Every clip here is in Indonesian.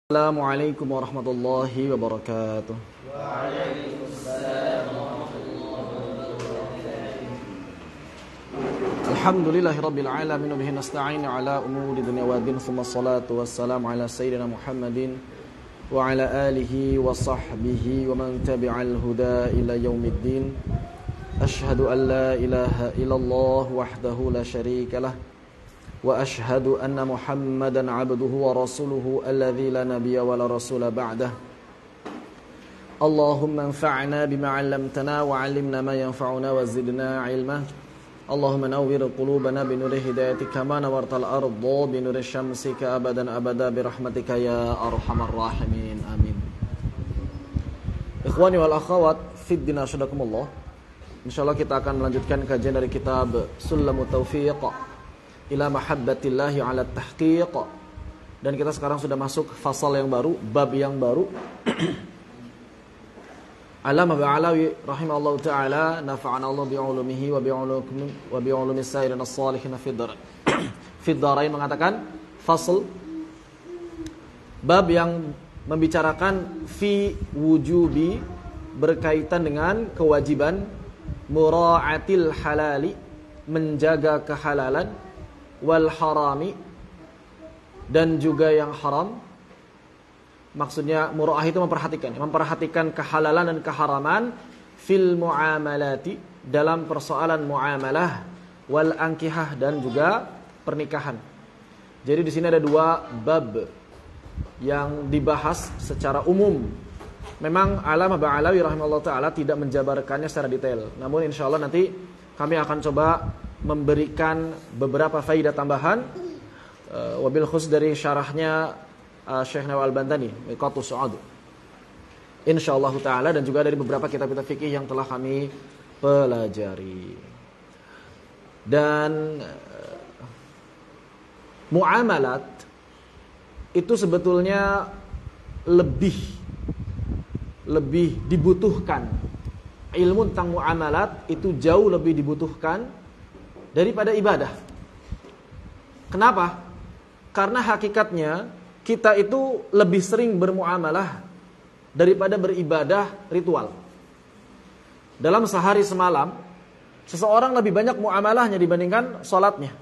Assalamualaikum warahmatullahi wabarakatuh. Waalaikumsalam warahmatullahi wabarakatuh. Alhamdulillahirabbil alamin wa bihi nasta'inu ala umuri dunya wa din tsumma ssalatu wassalamu ala sayyidina Muhammadin wa ala alihi wa sahbihi wa man tabi'al huda ila yaumiddin. Asyhadu an la ilaha illallah wahdahu la syarika lah wa ashhadu anna Muhammadan abduhu wa rasuluhu alladzi la nabiyya wa la rasula ba'dah. Allahumma anfa'na bima 'allamtana wa 'allimna ma yanfa'una wa zidna 'ilma. Allahumma nawwir qulubana bi nuri hidayatika ma nawartal arda bi nuri syamsika abadan abada bi rahmatika ya arhamar rahimin. Amin. Ikhwani wal akhawat fid din asyhadakumullah. Insyaallah kita akan melanjutkan kajian dari kitab Sulamut Taufiq ila mahabbatillahi ala tahqiq. Dan kita sekarang sudah masuk fasal yang baru, bab yang baru. Alama Ba'alawi rahimahullahu ta'ala nafa'ana Allah bi'ulumihi wa bi'ulumi sayyidina as-salihin fid darain mengatakan fasal bab yang membicarakan fi wujubi berkaitan dengan kewajiban mura'atil halali menjaga kehalalan wal harami dan juga yang haram. Maksudnya mura'ah itu memperhatikan kehalalan dan keharaman fil muamalati dalam persoalan muamalah wal ankihah dan juga pernikahan. Jadi di sini ada dua bab yang dibahas secara umum. Memang Alama Ba'alawi rahimahullah ta'ala tidak menjabarkannya secara detail. Namun insyaallah nanti kami akan coba memberikan beberapa faidah tambahan wabil khusus dari syarahnya Syekh Nawawi Al-Bantani Miqatus Su'ad insyaallah taala, dan juga dari beberapa kitab-kitab fikih yang telah kami pelajari. Dan muamalat itu sebetulnya lebih dibutuhkan. Ilmu tentang muamalat itu jauh lebih dibutuhkan daripada ibadah. Kenapa? Karena hakikatnya kita itu lebih sering bermuamalah daripada beribadah ritual. Dalam sehari semalam, seseorang lebih banyak muamalahnya dibandingkan sholatnya.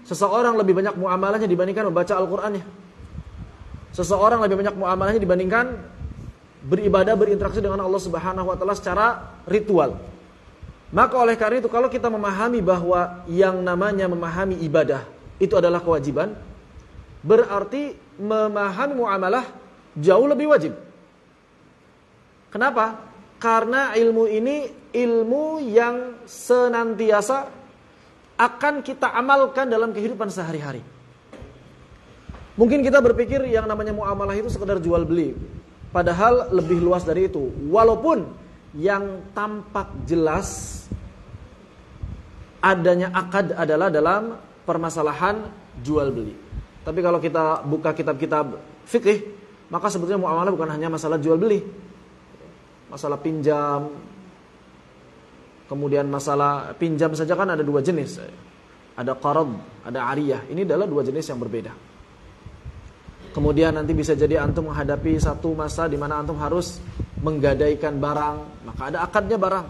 Seseorang lebih banyak muamalahnya dibandingkan membaca Al-Qur'annya. Seseorang lebih banyak muamalahnya dibandingkan beribadah, berinteraksi dengan Allah Subhanahu wa taala secara ritual. Maka oleh karena itu kalau kita memahami bahwa yang namanya memahami ibadah itu adalah kewajiban, berarti memahami muamalah jauh lebih wajib. Kenapa? Karena ilmu ini ilmu yang senantiasa akan kita amalkan dalam kehidupan sehari-hari. Mungkin kita berpikir yang namanya muamalah itu sekedar jual beli. Padahal lebih luas dari itu. Walaupun yang tampak jelas adanya akad adalah dalam permasalahan jual beli. Tapi kalau kita buka kitab-kitab fikih, maka sebetulnya muamalah bukan hanya masalah jual beli. Masalah pinjam. Kemudian masalah pinjam saja kan ada dua jenis. Ada qarad, ada ariyah. Ini adalah dua jenis yang berbeda. Kemudian nanti bisa jadi antum menghadapi satu masa di mana antum harus menggadaikan barang, maka ada akadnya barang.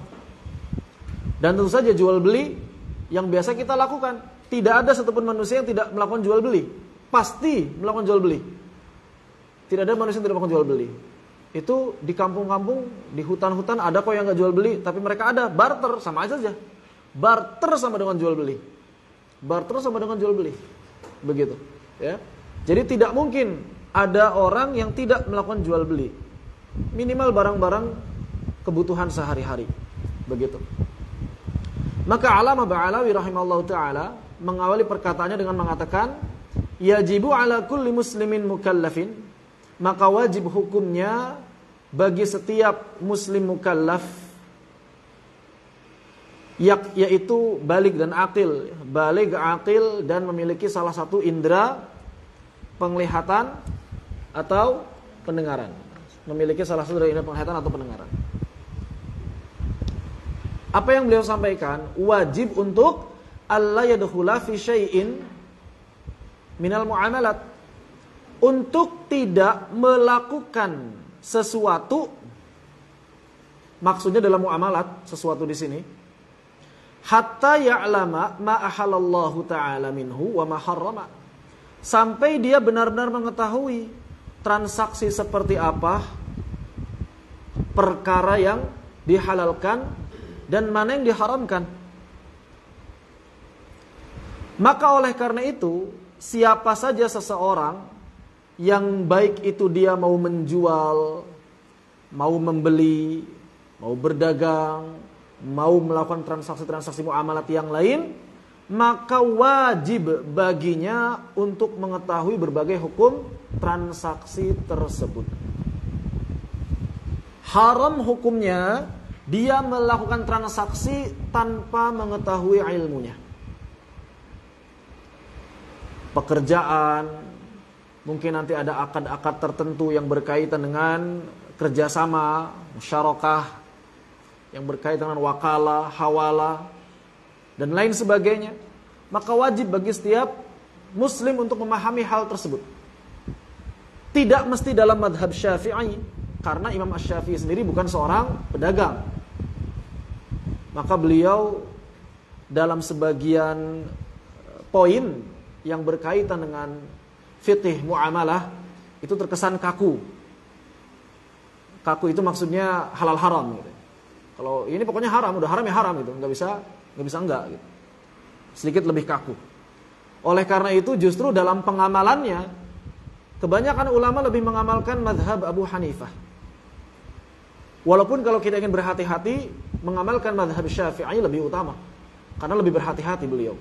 Dan tentu saja jual beli yang biasa kita lakukan. Tidak ada satupun manusia yang tidak melakukan jual beli. Pasti melakukan jual beli. Tidak ada manusia yang tidak melakukan jual beli. Itu di kampung-kampung, di hutan-hutan ada kok yang nggak jual beli, tapi mereka ada barter, sama aja saja. Barter sama dengan jual beli. Barter sama dengan jual beli. Begitu, ya. Jadi tidak mungkin ada orang yang tidak melakukan jual beli. Minimal barang-barang kebutuhan sehari-hari. Begitu. Maka Alama Ba'alawi rahimahullahu ta'ala mengawali perkataannya dengan mengatakan, yajibu ala kulli muslimin mukallafin, maka wajib hukumnya bagi setiap muslim mukallaf, yaitu baligh dan aqil. Baligh, aqil dan memiliki salah satu indera penglihatan atau pendengaran. Memiliki salah satu dari indera penglihatan atau pendengaran. Apa yang beliau sampaikan? Wajib untuk alla yadkhula fi syai'in minal muamalat. untuk tidak melakukan sesuatu, maksudnya dalam muamalat sesuatu di sini, hatta ya'lama ma ahallallahu ta'ala minhu wa ma harrama, sampai dia benar-benar mengetahui transaksi seperti apa, perkara yang dihalalkan dan mana yang diharamkan. Maka oleh karena itu, siapa saja seseorang yang baik itu dia mau menjual, mau membeli, mau berdagang, mau melakukan transaksi-transaksi muamalat yang lain, maka wajib baginya untuk mengetahui berbagai hukum transaksi tersebut. Haram hukumnya dia melakukan transaksi tanpa mengetahui ilmunya. Pekerjaan, mungkin nanti ada akad-akad tertentu yang berkaitan dengan kerjasama, musyarakah, yang berkaitan dengan wakalah, hawalah, dan lain sebagainya. Maka wajib bagi setiap muslim untuk memahami hal tersebut. Tidak mesti dalam madhab Syafi'i, karena Imam Asy-Syafi'i sendiri bukan seorang pedagang. Maka beliau dalam sebagian poin yang berkaitan dengan fiqih muamalah itu terkesan kaku. Kaku itu maksudnya halal haram gitu. Kalau ini pokoknya haram, udah haram ya haram gitu, nggak bisa enggak gitu. Sedikit lebih kaku. Oleh karena itu justru dalam pengamalannya kebanyakan ulama lebih mengamalkan mazhab Abu Hanifah. Walaupun kalau kita ingin berhati-hati, mengamalkan mazhab Syafi'i lebih utama karena lebih berhati-hati beliau.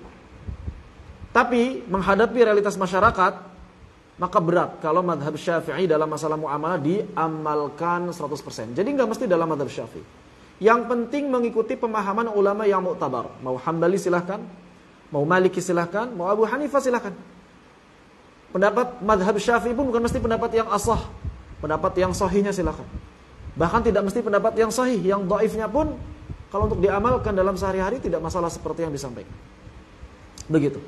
Tapi menghadapi realitas masyarakat, maka berat kalau mazhab Syafi'i dalam masalah muamalah diamalkan 100%. Jadi nggak mesti dalam mazhab Syafi'i. Yang penting mengikuti pemahaman ulama yang mu'tabar. Mau Hambali silahkan, mau Maliki silahkan, mau Abu Hanifah silahkan. Pendapat mazhab Syafi'i pun bukan mesti pendapat yang asah. Pendapat yang sahihnya silahkan. Bahkan tidak mesti pendapat yang sahih, yang dhaifnya pun kalau untuk diamalkan dalam sehari-hari tidak masalah seperti yang disampaikan. Begitu.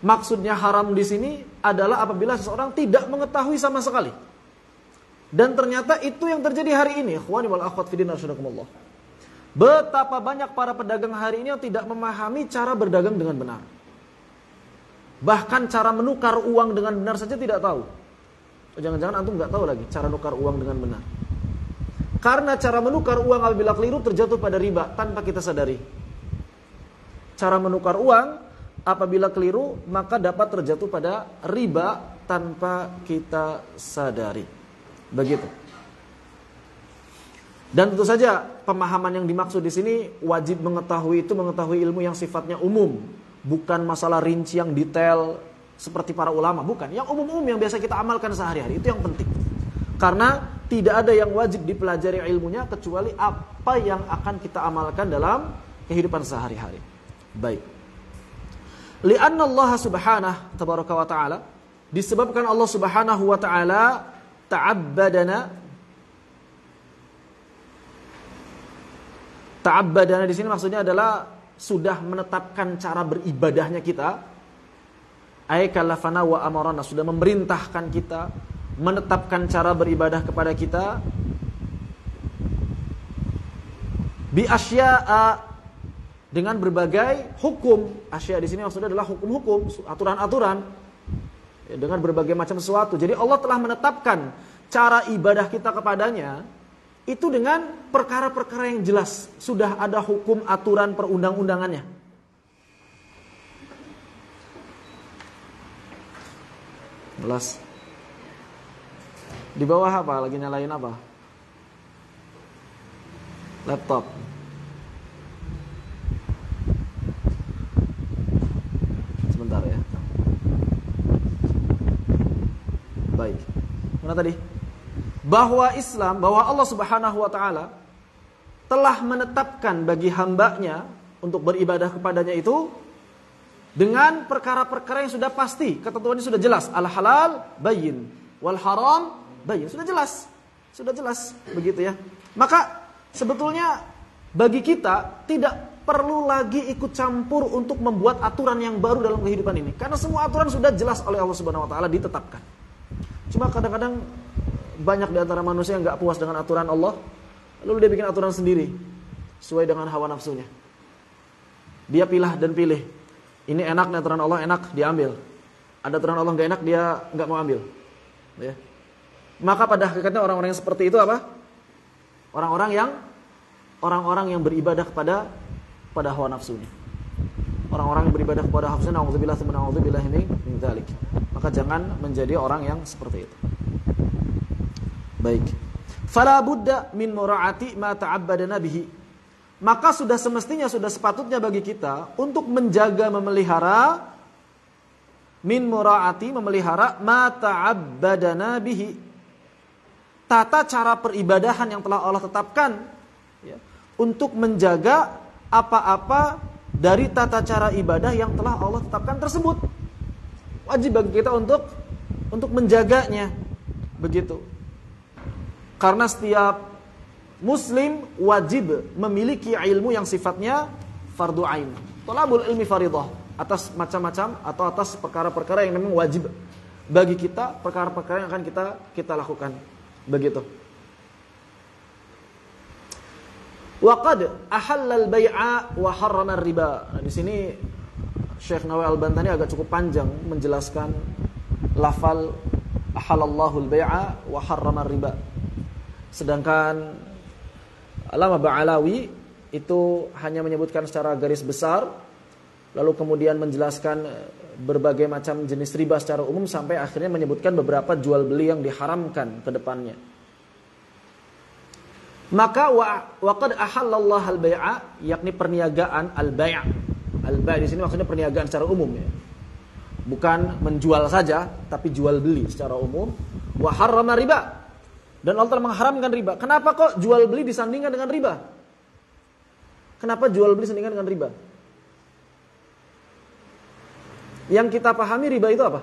Maksudnya haram di sini adalah apabila seseorang tidak mengetahui sama sekali. Dan ternyata itu yang terjadi hari ini. Ikhwani wal akhwat fi din rahimakumullah. Betapa banyak para pedagang hari ini yang tidak memahami cara berdagang dengan benar. Bahkan cara menukar uang dengan benar saja tidak tahu. Jangan-jangan antum nggak tahu lagi cara menukar uang dengan benar. Karena cara menukar uang apabila keliru terjatuh pada riba tanpa kita sadari. Cara menukar uang apabila keliru maka dapat terjatuh pada riba tanpa kita sadari. Begitu. Dan tentu saja pemahaman yang dimaksud di sini wajib mengetahui ilmu yang sifatnya umum, bukan masalah rinci yang detail seperti para ulama, bukan. Yang umum-umum yang biasa kita amalkan sehari-hari itu yang penting. Karena tidak ada yang wajib dipelajari ilmunya kecuali apa yang akan kita amalkan dalam kehidupan sehari-hari. Baik. Li'anna Allah subhanahu tabaraka wa ta'ala, disebabkan Allah subhanahu wa ta'ala ta'abbadana di sini maksudnya adalah sudah menetapkan cara beribadahnya kita. Ay kallafana wa amarana, sudah memerintahkan kita, menetapkan cara beribadah kepada kita. Bi asya'a, dengan berbagai hukum. Asya di sini maksudnya adalah hukum-hukum, aturan-aturan. Dengan berbagai macam sesuatu. Jadi Allah telah menetapkan cara ibadah kita kepadanya itu dengan perkara-perkara yang jelas. Sudah ada hukum, aturan, perundang-undangannya. Jelas. Di bawah apa? Lagi nyalain apa? Laptop. Sebentar ya. Baik. Mana tadi? Bahwa Islam, bahwa Allah Subhanahu wa taala telah menetapkan bagi hambanya untuk beribadah kepadanya itu dengan perkara-perkara yang sudah pasti, ketentuannya sudah jelas. Al-halal bayyin, wal haram bayyin, sudah jelas. Sudah jelas, begitu ya. Maka sebetulnya bagi kita tidak perlu lagi ikut campur untuk membuat aturan yang baru dalam kehidupan ini, karena semua aturan sudah jelas oleh Allah Subhanahu wa taala ditetapkan. Cuma kadang-kadang banyak di antara manusia yang nggak puas dengan aturan Allah, lalu dia bikin aturan sendiri sesuai dengan hawa nafsunya. Dia pilih dan pilih. Ini enak, aturan Allah enak, dia ambil. Ada aturan Allah nggak enak, dia nggak mau ambil. Ya. Maka pada hakikatnya orang-orang yang seperti itu apa? Orang-orang yang beribadah pada hawa nafsunya. Orang-orang yang beribadah kepada hawa nafsunya, na'udzubillah min dzalik. Maka jangan menjadi orang yang seperti itu. Baik. Fala budda min mura'ati ma ta'abbadana bihi. Maka sudah semestinya, sudah sepatutnya bagi kita untuk menjaga, memelihara min mura'ati, memelihara ma ta'abbadana bihi, tata cara peribadahan yang telah Allah tetapkan, ya, untuk menjaga apa-apa dari tata cara ibadah yang telah Allah tetapkan tersebut. Wajib bagi kita untuk menjaganya, begitu. Karena setiap muslim wajib memiliki ilmu yang sifatnya fardu ain. Thalabul ilmi faridah, atas macam-macam atau atas perkara-perkara yang memang wajib bagi kita, perkara-perkara yang akan kita lakukan. Begitu. Wa qad ahallal bai'a wa harrama riba. Nah, di sini Syekh Nawawi Al-Bantani agak cukup panjang menjelaskan lafal ahallallahu al-bai'a wa harrama riba. Sedangkan Alama Ba'alawi itu hanya menyebutkan secara garis besar, lalu kemudian menjelaskan berbagai macam jenis riba secara umum sampai akhirnya menyebutkan beberapa jual beli yang diharamkan ke depannya. Maka waqad ahallallahu al-bai'a, yakni perniagaan al-bai'. Al-bai' di sini maksudnya perniagaan secara umum, ya. Bukan menjual saja, tapi jual beli secara umum. Wa harrama riba. Dan Allah telah mengharamkan riba. Kenapa kok jual beli disandingkan dengan riba? Kenapa jual beli disandingkan dengan riba? Yang kita pahami riba itu apa?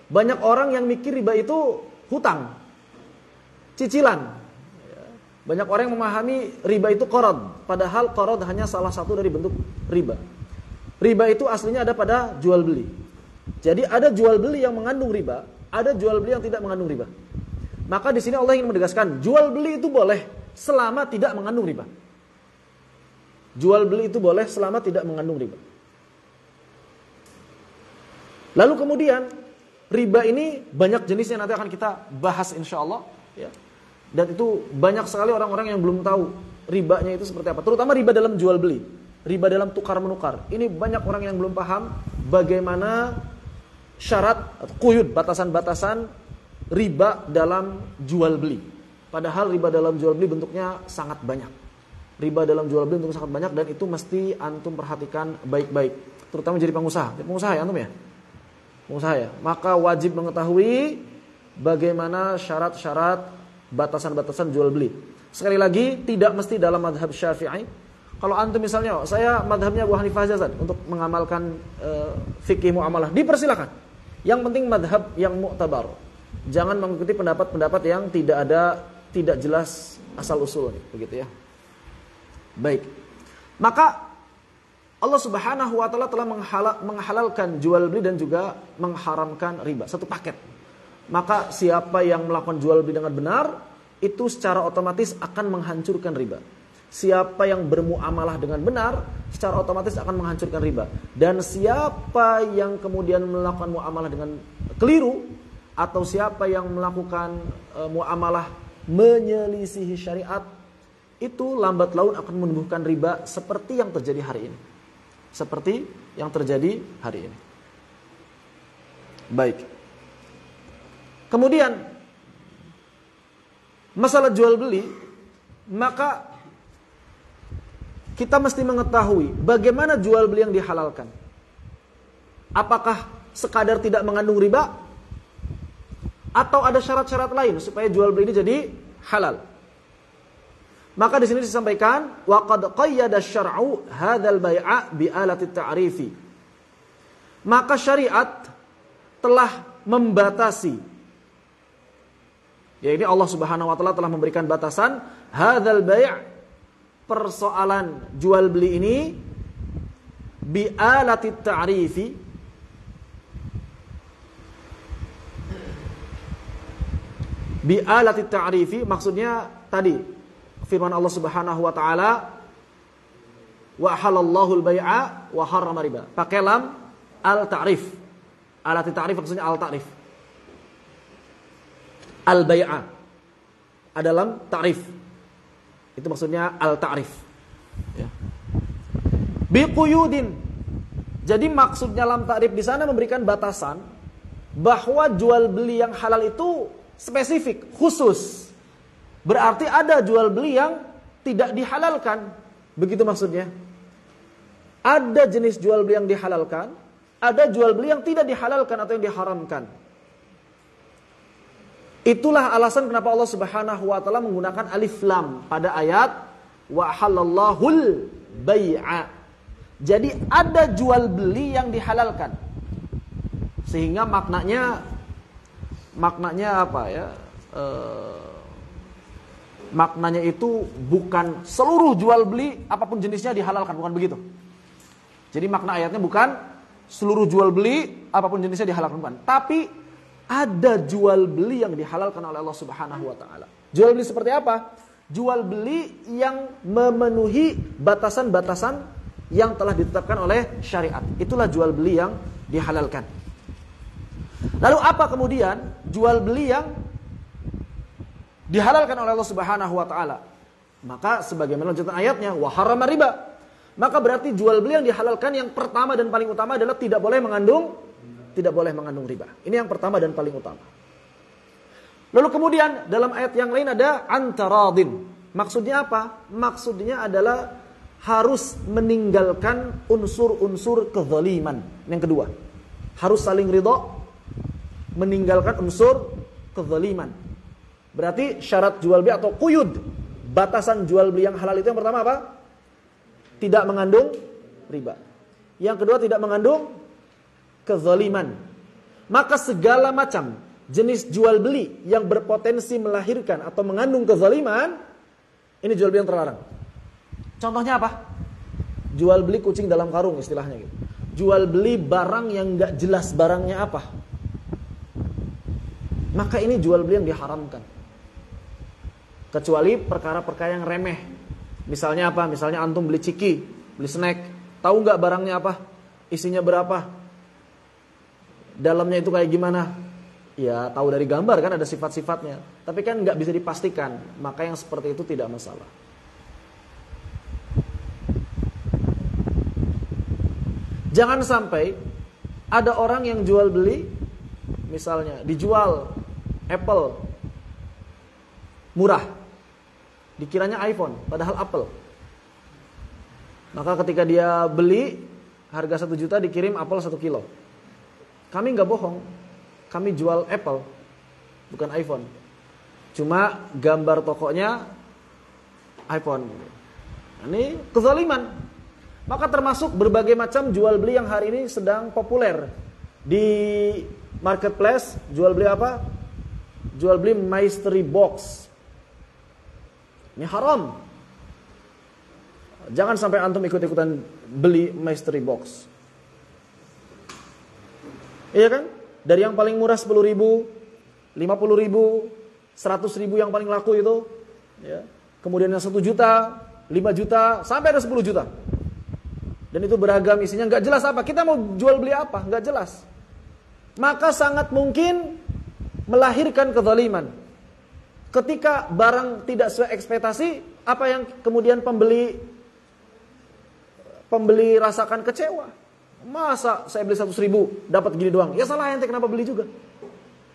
Banyak orang yang mikir riba itu hutang, cicilan. Banyak orang yang memahami riba itu qarad, padahal qarad hanya salah satu dari bentuk riba. Riba itu aslinya ada pada jual beli. Jadi ada jual beli yang mengandung riba, ada jual beli yang tidak mengandung riba. Maka di sini Allah ingin menegaskan, jual beli itu boleh selama tidak mengandung riba. Jual beli itu boleh selama tidak mengandung riba. Lalu kemudian riba ini banyak jenisnya, nanti akan kita bahas insyaallah, ya. Dan itu banyak sekali orang-orang yang belum tahu ribanya itu seperti apa. Terutama riba dalam jual beli, riba dalam tukar menukar. Ini banyak orang yang belum paham bagaimana syarat atau quyud, batasan-batasan riba dalam jual beli. Padahal riba dalam jual beli bentuknya sangat banyak. Riba dalam jual beli bentuknya sangat banyak, dan itu mesti antum perhatikan baik-baik. Terutama jadi pengusaha. Jadi pengusaha ya antum ya? Pengusaha ya. Maka wajib mengetahui bagaimana syarat-syarat batasan-batasan jual beli. Sekali lagi, tidak mesti dalam madhab Syafi'i. Kalau antum misalnya, saya madhabnya Abu Hanifah saja untuk mengamalkan fikih muamalah, dipersilakan. Yang penting madhab yang mu'tabar. Jangan mengikuti pendapat-pendapat yang tidak jelas asal usulnya, begitu ya. Baik. Maka Allah Subhanahu wa taala telah menghalalkan jual beli dan juga mengharamkan riba, satu paket. Maka siapa yang melakukan jual beli dengan benar, itu secara otomatis akan menghancurkan riba. Siapa yang bermuamalah dengan benar, secara otomatis akan menghancurkan riba. Dan siapa yang kemudian melakukan muamalah dengan keliru, atau siapa yang melakukan muamalah menyelisihi syariat, itu lambat laun akan menumbuhkan riba seperti yang terjadi hari ini. Seperti yang terjadi hari ini. Baik. Kemudian masalah jual beli, maka kita mesti mengetahui bagaimana jual beli yang dihalalkan. Apakah sekadar tidak mengandung riba, atau ada syarat-syarat lain supaya jual beli ini jadi halal? Maka di sini disampaikan, wa qad qayyada asy-syar'u hadzal bai'a bi alati ta'rifi. Maka syariat telah membatasi. Ya, ini Allah Subhanahu wa taala telah memberikan batasan hadzal bai', persoalan jual beli ini, bi alati ta'rifi, Bi alati ta'rifi maksudnya tadi firman Allah Subhanahu wa taala wa halallahu al-bai'a wa harrama riba. Pakai lam al-ta'rif. Alati ta'rif maksudnya al-ta'rif. Al-bai'a ada lam ta'rif. Itu maksudnya al-ta'rif. Ya. Bi quyudin. Jadi maksudnya lam ta'rif di sana memberikan batasan bahwa jual beli yang halal itu spesifik, khusus. Berarti ada jual beli yang tidak dihalalkan. Begitu maksudnya. Ada jenis jual beli yang dihalalkan, ada jual beli yang tidak dihalalkan atau yang diharamkan. Itulah alasan kenapa Allah Subhanahu wa taala menggunakan alif lam pada ayat wa halallahul bai'a. Jadi ada jual beli yang dihalalkan. Sehingga maknanya apa ya? Maknanya itu bukan seluruh jual beli apapun jenisnya dihalalkan, bukan begitu. Jadi makna ayatnya bukan seluruh jual beli apapun jenisnya dihalalkan, bukan. Tapi ada jual beli yang dihalalkan oleh Allah Subhanahu wa taala. Jual beli seperti apa? Jual beli yang memenuhi batasan-batasan yang telah ditetapkan oleh syariat. Itulah jual beli yang dihalalkan. Lalu apa kemudian jual beli yang dihalalkan oleh Allah Subhanahu wa taala? Maka sebagaimana lanjutan ayatnya wa harrama riba. Maka berarti jual beli yang dihalalkan yang pertama dan paling utama adalah tidak boleh mengandung riba. Ini yang pertama dan paling utama. Lalu kemudian dalam ayat yang lain ada antaradin. Maksudnya apa? Maksudnya adalah harus meninggalkan unsur-unsur kezaliman. Yang kedua, harus saling ridha, meninggalkan unsur kezaliman. Berarti syarat jual beli atau quyud, batasan jual beli yang halal itu yang pertama apa? Tidak mengandung riba. Yang kedua tidak mengandung kezaliman. Maka segala macam jenis jual beli yang berpotensi melahirkan atau mengandung kezaliman, ini jual beli yang terlarang. Contohnya apa? Jual beli kucing dalam karung istilahnya gitu. Jual beli barang yang enggak jelas barangnya apa. Maka ini jual beli yang diharamkan. Kecuali perkara-perkara yang remeh. Misalnya apa? Misalnya antum beli ciki, beli snack, tahu enggak barangnya apa? Isinya berapa? Dalamnya itu kayak gimana? Ya, tahu dari gambar kan ada sifat-sifatnya. Tapi kan enggak bisa dipastikan. Maka yang seperti itu tidak masalah. Jangan sampai ada orang yang jual beli, misalnya dijual Apple murah, dikiranya iPhone, padahal Apple. Maka ketika dia beli, harga 1 juta dikirim Apple 1 kilo. Kami nggak bohong, kami jual Apple, bukan iPhone. Cuma gambar tokonya iPhone. Ini kezaliman. Maka termasuk berbagai macam jual beli yang hari ini sedang populer di marketplace. Jual beli apa? Jual beli mystery box. Ini haram. Jangan sampai antum ikut-ikutan beli mystery box. Iya kan? Dari yang paling murah 10.000, 50.000, 100.000 yang paling laku itu, ya. Kemudian yang 1 juta, 5 juta, sampai ada 10 juta. Dan itu beragam isinya, nggak jelas apa. Kita mau jual beli apa? Nggak jelas. Maka sangat mungkin melahirkan kezaliman. Ketika barang tidak sesuai ekspektasi, apa yang kemudian pembeli rasakan kecewa. Masa saya beli 100.000 dapat gini doang? Ya salah ente kenapa beli juga?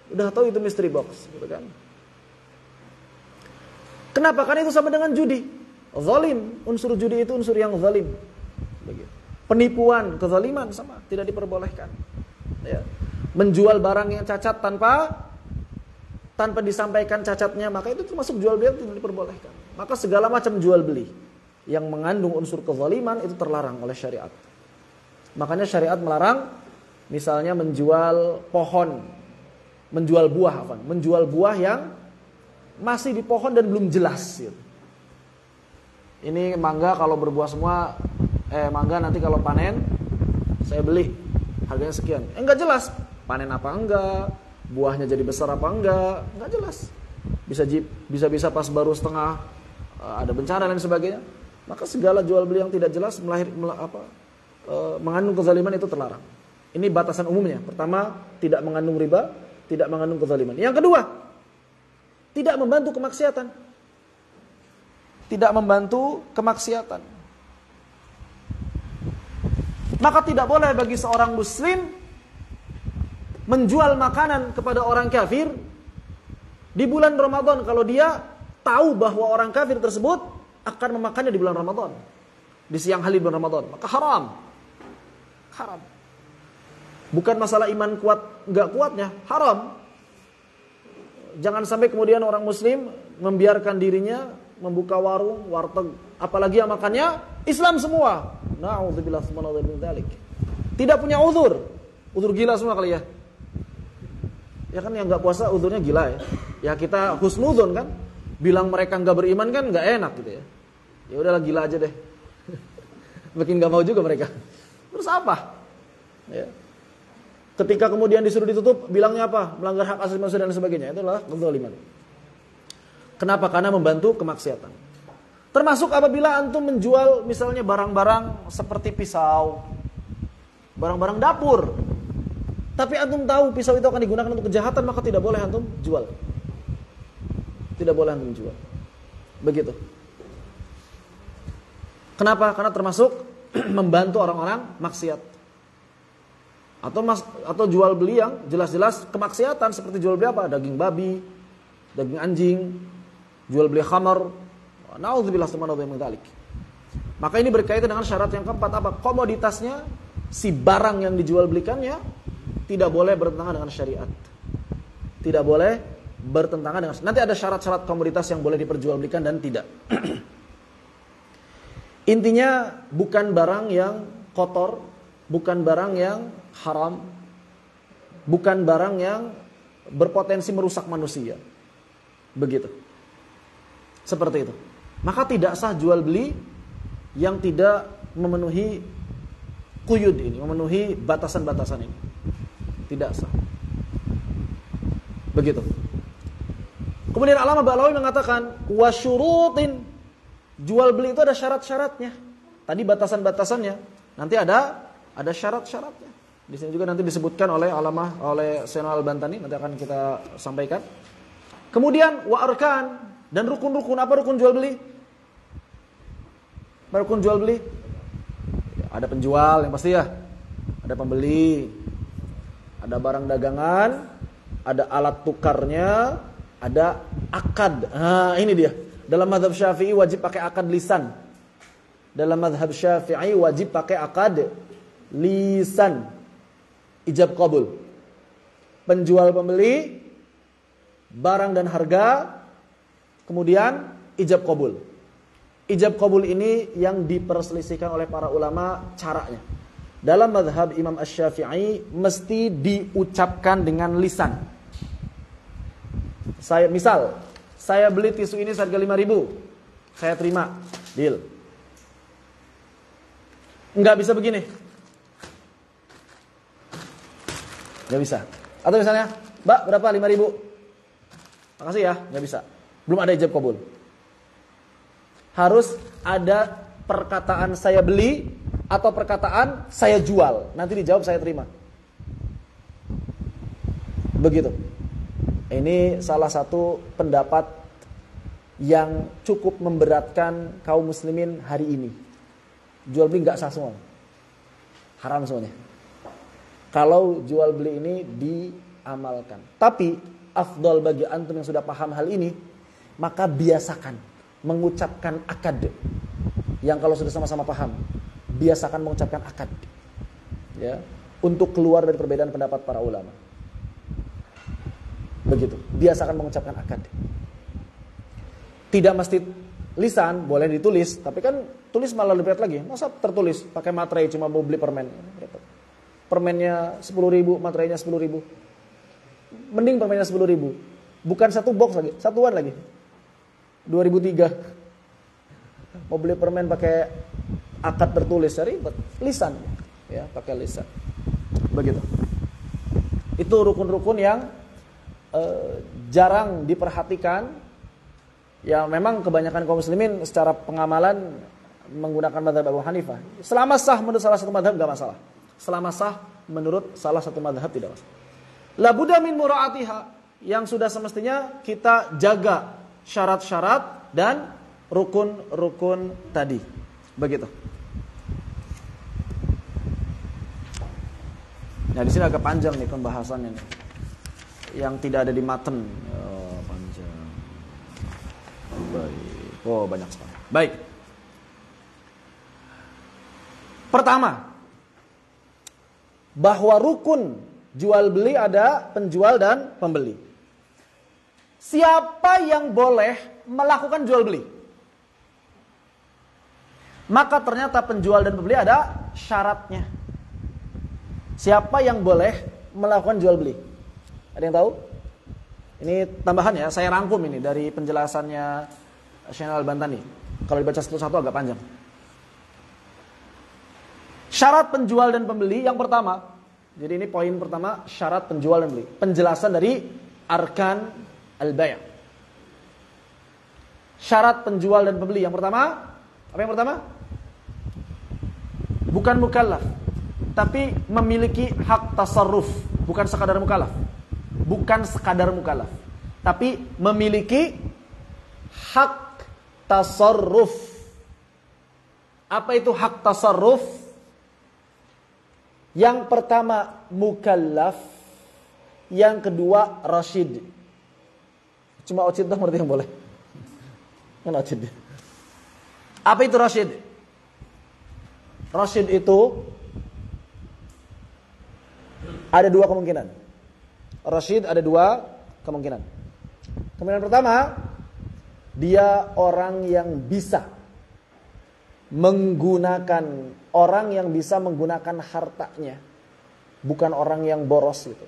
Udah tahu itu mystery box, gitu kan? Kenapa? Karena itu sama dengan judi. Zalim, unsur judi itu unsur yang zalim. Begitu. Penipuan, kezaliman sama, tidak diperbolehkan. Ya. Menjual barang yang cacat tanpa disampaikan cacatnya, maka itu termasuk jual beli yang tidak diperbolehkan. Maka segala macam jual beli yang mengandung unsur kezaliman itu terlarang oleh syariat. Makanya syariat melarang misalnya menjual pohon, menjual buah yang masih di pohon dan belum jelas gitu. Ini mangga kalau berbuah semua, mangga nanti kalau panen saya beli harganya sekian. Enggak jelas panen apa enggak, buahnya jadi besar apa enggak jelas. bisa pas baru setengah ada bencana dan sebagainya, maka segala jual beli yang tidak jelas mengandung kezaliman itu terlarang. Ini batasan umumnya. Pertama, tidak mengandung riba, tidak mengandung kezaliman. Yang kedua, tidak membantu kemaksiatan. Tidak membantu kemaksiatan. Maka tidak boleh bagi seorang muslim menjual makanan kepada orang kafir di bulan Ramadan kalau dia tahu bahwa orang kafir tersebut akan memakannya di bulan Ramadan, di siang hari bulan Ramadan. Maka haram. Bukan masalah iman kuat enggak kuatnya, haram. Jangan sampai kemudian orang muslim membiarkan dirinya membuka warung, warteg, apalagi yang makannya Islam semua. Na'udzubillah min dzalik. Tidak punya uzur. Uzur gila semua kali ya. Ya kan yang enggak puasa uzurnya gila ya. Ya kita husnudzon kan. Bilang mereka enggak beriman kan enggak enak gitu ya. Ya udahlah gila aja deh. Makin enggak mau juga mereka. Terus apa? Ya. Ketika kemudian disuruh ditutup, bilangnya apa? Melanggar hak asasi manusia dan sebagainya. Itulah kezaliman. Kenapa? Karena membantu kemaksiatan. Termasuk apabila antum menjual misalnya barang-barang seperti pisau, barang-barang dapur. Tapi antum tahu pisau itu akan digunakan untuk kejahatan, maka tidak boleh antum jual. Tidak boleh antum jual. Begitu. Kenapa? Karena termasuk membantu orang-orang maksiat. Atau jual beli yang jelas-jelas kemaksiatan, seperti jual beli apa? Daging babi, daging anjing, jual beli khamar. Na'udzubillah min dzalik. Maka ini berkaitan dengan syarat yang keempat apa? Komoditasnya, si barang yang dijual belikannya tidak boleh bertentangan dengan syariat. Tidak boleh bertentangan dengan. Nanti ada syarat-syarat komoditas yang boleh diperjualbelikan dan tidak. Intinya bukan barang yang kotor, bukan barang yang haram, bukan barang yang berpotensi merusak manusia. Begitu. Seperti itu. Maka tidak sah jual beli yang tidak memenuhi quyud ini, memenuhi batasan-batasan ini. Tidak sah. Begitu. Kemudian Allamah Ba'lawi mengatakan wasyurutin, jual beli itu ada syarat-syaratnya. Tadi batasan-batasannya, nanti ada syarat-syaratnya. Di sini juga nanti disebutkan oleh Sayyidina Al-Bantani, nanti akan kita sampaikan. Kemudian wa arkan, dan rukun-rukun. Apa rukun jual beli? Apa rukun jual beli? Ada penjual yang pasti ya. Ada pembeli. Ada barang dagangan, ada alat tukarnya, ada akad. Ini dia. Dalam mazhab Syafi'i wajib pakai akad lisan. Dalam mazhab Syafi'i wajib pakai akad lisan. Ijab qabul. Penjual pembeli, barang dan harga, kemudian ijab qabul. Ijab qabul ini yang diperselisihkan oleh para ulama caranya. Dalam mazhab Imam Asy-Syafi'i mesti diucapkan dengan lisan. Saya beli tisu ini seharga 5.000. Saya terima. Deal. Enggak bisa begini. Enggak bisa. Atau misalnya, "Mbak, berapa? 5.000." Makasih ya, enggak bisa. Belum ada ijab qabul. Harus ada perkataan saya beli atau perkataan saya jual. Nanti dijawab saya terima. Begitu. Ini salah satu pendapat yang cukup memberatkan kaum muslimin hari ini. Jual beli enggak sah semua. Haram semuanya. Kalau jual beli ini diamalkan. Tapi afdal bagi antum yang sudah paham hal ini, maka biasakan mengucapkan akad. Yang kalau sudah sama-sama paham, biasakan mengucapkan akad. Ya, untuk keluar dari perbedaan pendapat para ulama. Begitu. Biasakan mengucapkan akad. Tidak mesti lisan, boleh ditulis, tapi kan tulis malah lebih berat lagi. Masa tertulis pakai materai cuma mau beli permen. Permennya 10.000, materainya 10.000. Mending permennya 10.000. Bukan satu box lagi, satuan lagi. 2003. Mau beli permen pakai akad tertulis, ribet. Lisan, ya, pakai lisan. Begitu. Itu rukun-rukun yang jarang diperhatikan Ya memang kebanyakan kaum muslimin secara pengamalan menggunakan mazhab Abu Hanifah. Selama sah menurut salah satu mazhab enggak masalah. Selama sah menurut salah satu mazhab tidak masalah. La budda min muraatiha, yang sudah semestinya kita jaga syarat-syarat dan rukun-rukun tadi. Begitu. Nah, di sini agak panjang nih pembahasannya nih. Yang tidak ada di matan. Oh, panjang. Baik. Oh, banyak sekali. Baik. Pertama, bahwa rukun jual beli ada penjual dan pembeli. Siapa yang boleh melakukan jual beli? Maka ternyata penjual dan pembeli ada syaratnya. Siapa yang boleh melakukan jual beli? Ada yang tahu? Ini tambahan ya, saya rangkum ini dari penjelasannya Syekh Al-Bantani. Kalau dibaca satu-satu agak panjang. Syarat penjual dan pembeli yang pertama. Jadi ini poin pertama, syarat penjual dan pembeli. Penjelasan dari arkan al-bay'. Syarat penjual dan pembeli yang pertama, apa yang pertama? Bukan mukallaf, tapi memiliki hak tasarruf, bukan sekadar mukallaf. Bukan sekadar mukallaf, tapi memiliki hak tasarruf. Apa itu hak tasarruf? Yang pertama mukallaf, yang kedua rasyid. Cuma rasyid dah berarti yang boleh. Kan rasyid. Apa itu rasyid? Rasyid itu ada dua kemungkinan. Rasyid ada dua kemungkinan. Kemungkinan pertama, dia orang yang bisa menggunakan, orang yang bisa menggunakan hartanya, bukan orang yang boros gitu.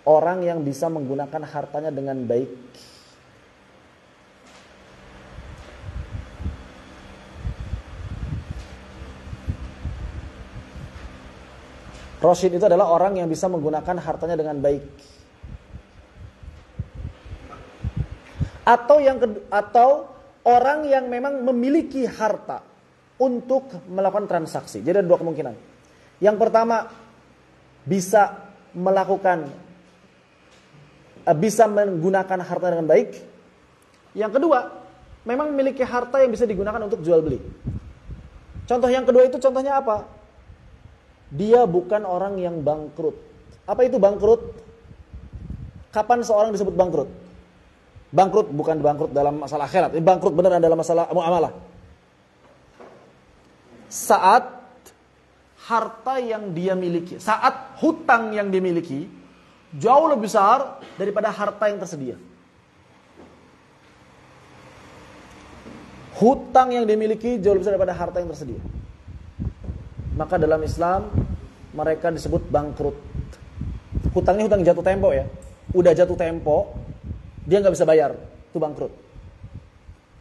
Orang yang bisa menggunakan hartanya dengan baik. Rasyid itu adalah orang yang bisa menggunakan hartanya dengan baik. Atau orang yang memang memiliki harta untuk melakukan transaksi. Jadi ada dua kemungkinan. Yang pertama, bisa menggunakan harta dengan baik. Yang kedua, memang memiliki harta yang bisa digunakan untuk jual beli. Contoh yang kedua itu contohnya apa? Dia bukan orang yang bangkrut. Apa itu bangkrut? Kapan seorang disebut bangkrut? Bangkrut bukan bangkrut dalam masalah akhirat, ini bangkrut beneran dalam masalah muamalah. Saat harta yang dia miliki, saat hutang yang dimiliki jauh lebih besar daripada harta yang tersedia. Hutang yang dimiliki jauh lebih besar daripada harta yang tersedia. Maka dalam Islam mereka disebut bangkrut. Hutangnya hutang jatuh tempo ya. Udah jatuh tempo, dia nggak bisa bayar, itu bangkrut.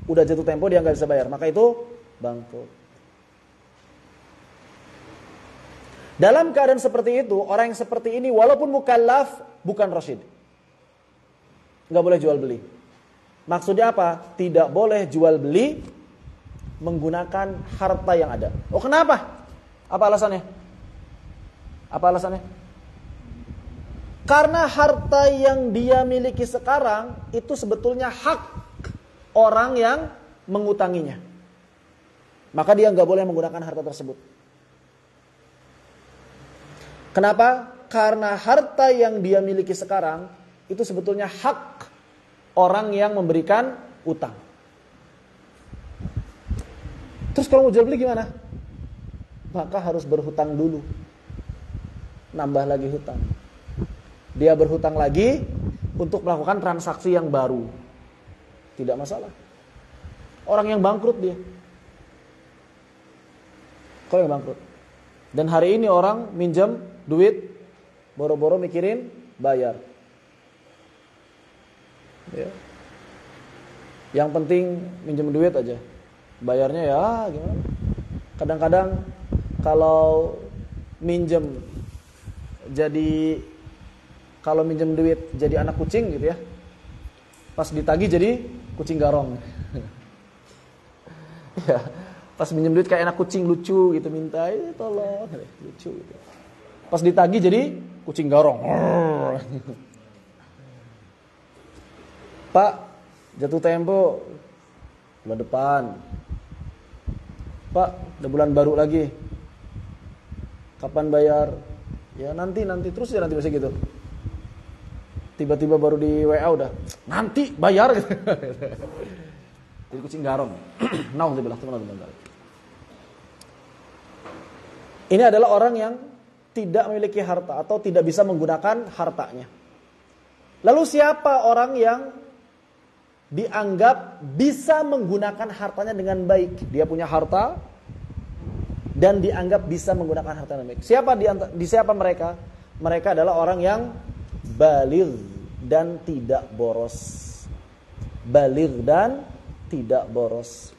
Udah jatuh tempo dia nggak bisa bayar, maka itu bangkrut. Dalam keadaan seperti itu, orang yang seperti ini walaupun mukallaf bukan rasyid, nggak boleh jual beli. Maksudnya apa? Tidak boleh jual beli menggunakan harta yang ada. Oh kenapa? Apa alasannya? Apa alasannya? Karena harta yang dia miliki sekarang itu sebetulnya hak orang yang mengutanginya. Maka dia nggak boleh menggunakan harta tersebut. Kenapa? Karena harta yang dia miliki sekarang itu sebetulnya hak orang yang memberikan utang. Terus kalau mau jual beli gimana? Maka harus berhutang dulu. Nambah lagi hutang. Dia berhutang lagi untuk melakukan transaksi yang baru. Tidak masalah. Orang yang bangkrut dia. Kalau yang bangkrut. Dan hari ini orang minjem duit, boro-boro mikirin bayar. Ya. Yang penting minjem duit aja. Bayarnya ya gimana? Kadang-kadang kalau minjem duit jadi anak kucing gitu ya. Pas ditagih jadi kucing garong. Ya, pas minjem duit kayak anak kucing lucu gitu, minta tolong, lucu gitu. Pas ditagih jadi kucing garong. Pak, jatuh tempo bulan depan. Pak, udah bulan baru lagi. Kapan bayar? Ya nanti terus ya nanti masih gitu. Tiba-tiba baru di WA udah nanti bayar gitu. Jadi kucing garong. Nauzubillah teman-teman. Ini adalah orang yang tidak memiliki harta atau tidak bisa menggunakan hartanya. Lalu siapa orang yang dianggap bisa menggunakan hartanya dengan baik? Dia punya harta dan dianggap bisa menggunakan harta dengan baik. Siapa mereka? Mereka adalah orang yang baligh dan tidak boros. Baligh dan tidak boros.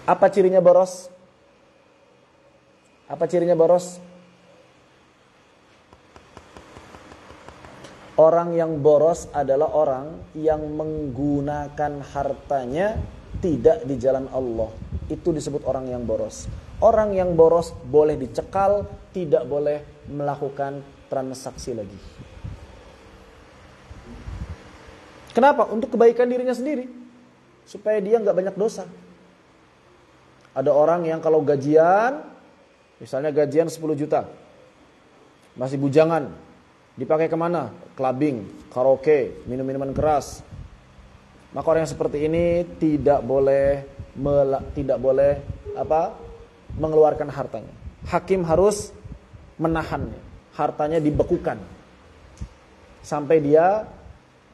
Apa cirinya boros? Apa cirinya boros? Orang yang boros adalah orang yang menggunakan hartanya tidak di jalan Allah. Itu disebut orang yang boros. Orang yang boros boleh dicekal, tidak boleh melakukan transaksi lagi. Kenapa? Untuk kebaikan dirinya sendiri. Supaya dia gak banyak dosa. Ada orang yang kalau gajian, misalnya gajian 10 juta, masih bujangan, dipakai kemana? Clubbing, karaoke, minum-minuman keras. Maka orang yang seperti ini tidak boleh mengeluarkan hartanya. Hakim harus menahannya, hartanya dibekukan sampai dia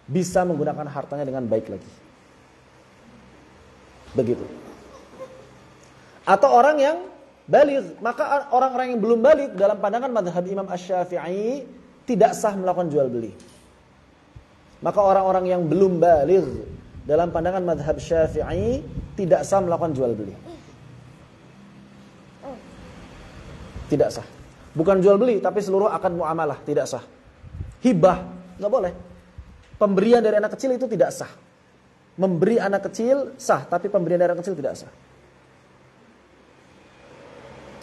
bisa menggunakan hartanya dengan baik lagi. Begitu. Atau orang yang baligh, maka orang-orang yang belum baligh dalam pandangan mazhab Imam Asy-Syafi'i tidak sah melakukan jual beli. Maka orang-orang yang belum baligh dalam pandangan mazhab Syafi'i tidak sah melakukan jual beli. Tidak sah. Bukan jual beli tapi seluruh akad muamalah tidak sah. Hibah enggak boleh. Pemberian dari anak kecil itu tidak sah. Memberi anak kecil sah, tapi pemberian dari anak kecil tidak sah.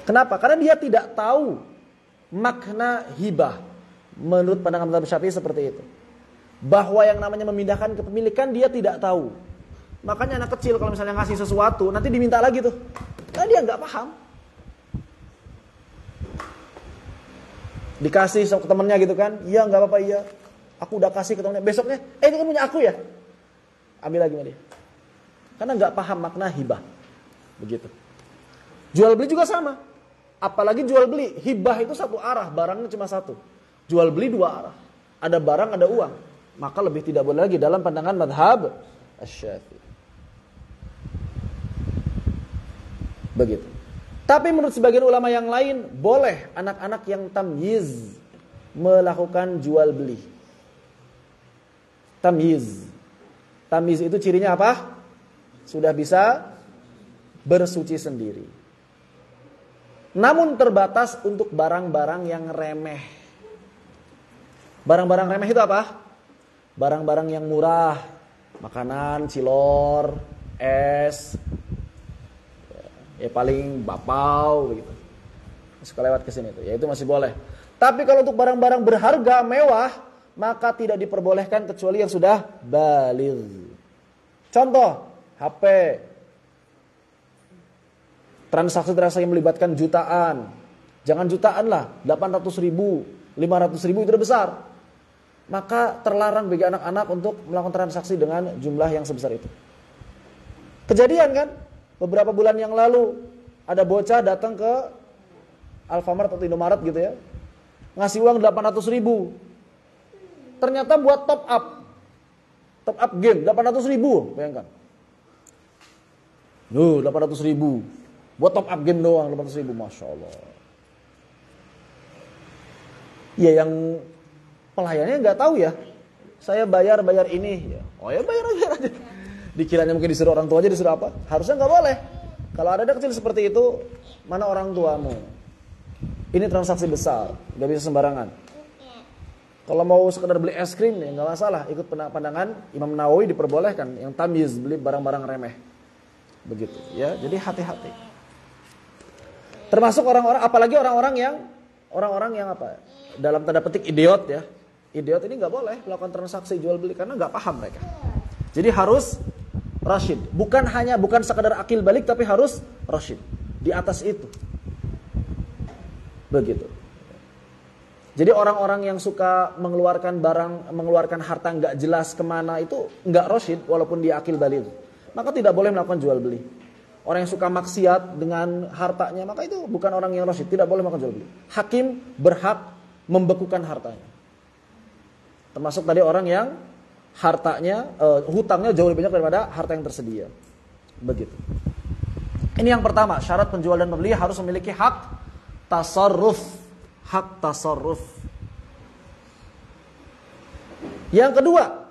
Kenapa? Karena dia tidak tahu makna hibah. Menurut pandangan mazhab Syafi'i seperti itu. Bahwa yang namanya memindahkan kepemilikan dia tidak tahu. Makanya anak kecil kalau misalnya ngasih sesuatu nanti diminta lagi tuh. Karena dia nggak paham. Dikasih ke temennya gitu kan. Iya nggak apa-apa iya. Aku udah kasih ke temennya. Besoknya ini kan punya aku ya. Ambil lagi sama dia. Karena nggak paham makna hibah. Begitu. Jual beli juga sama. Apalagi jual beli, hibah itu satu arah, barangnya cuma satu. Jual beli dua arah. Ada barang, ada uang. Maka lebih tidak boleh lagi dalam pandangan mazhab Asy-Syafi'i. Begitu. Tapi menurut sebagian ulama yang lain, boleh anak-anak yang tamyiz melakukan jual beli. Tamyiz. Tamyiz itu cirinya apa? Sudah bisa bersuci sendiri. Namun terbatas untuk barang-barang yang remeh. Barang-barang remeh itu apa? Barang-barang yang murah. Makanan, cilor, es. Ya paling bapau begitu. Suka lewat ke sini tuh. Ya itu masih boleh. Tapi kalau untuk barang-barang berharga, mewah, maka tidak diperbolehkan kecuali yang sudah baligh. Contoh, HP. Transaksi yang melibatkan jutaan. Jangan jutaan lah, 800 ribu, 500 ribu itu udah besar. Maka terlarang bagi anak-anak untuk melakukan transaksi dengan jumlah yang sebesar itu. Kejadian kan, beberapa bulan yang lalu ada bocah datang ke Alfamart atau Indomaret gitu ya. Ngasih uang 800 ribu. Ternyata buat top up game, 800 ribu, bayangkan. 800 ribu. Buat top up game doang 800 ribu, Masya Allah. Ya yang pelayannya nggak tahu ya. Saya bayar ini. Ya. Oh ya bayar aja. Dikiranya mungkin disuruh orang tua aja, disuruh apa? Harusnya nggak boleh. Kalau ada kecil seperti itu, mana orang tuamu? Ini transaksi besar, nggak bisa sembarangan. Kalau mau sekedar beli es krim ya nggak masalah, ikut pandangan Imam Nawawi diperbolehkan yang tamyiz, beli barang-barang remeh. Begitu ya. Jadi hati-hati. Termasuk orang-orang, apalagi orang-orang yang apa? Dalam tanda petik idiot ya. Idiot ini nggak boleh melakukan transaksi jual beli karena nggak paham mereka. Jadi harus rasyid. Bukan sekadar akil balik tapi harus rasyid. Di atas itu. Begitu. Jadi orang-orang yang suka mengeluarkan harta nggak jelas kemana itu nggak rasyid walaupun dia akil balik. Maka tidak boleh melakukan jual beli. Orang yang suka maksiat dengan hartanya, maka itu bukan orang yang rasyid, tidak boleh melakukan jual beli. Hakim berhak membekukan hartanya. Termasuk tadi orang yang hartanya, hutangnya jauh lebih banyak daripada harta yang tersedia. Begitu. Ini yang pertama, syarat penjual dan pembeli harus memiliki hak tasarruf. Hak tasarruf. Yang kedua,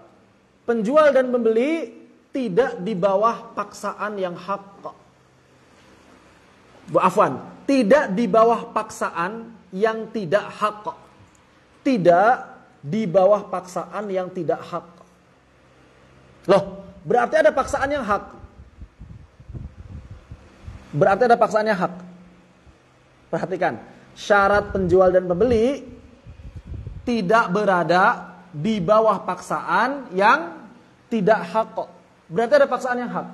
penjual dan pembeli tidak di bawah paksaan yang hak. Tidak di bawah paksaan yang tidak hak. Tidak di bawah paksaan yang tidak hak. Loh, berarti ada paksaan yang hak. Berarti ada paksaan yang hak. Perhatikan, syarat penjual dan pembeli tidak berada di bawah paksaan yang tidak hak. Berarti ada paksaan yang hak.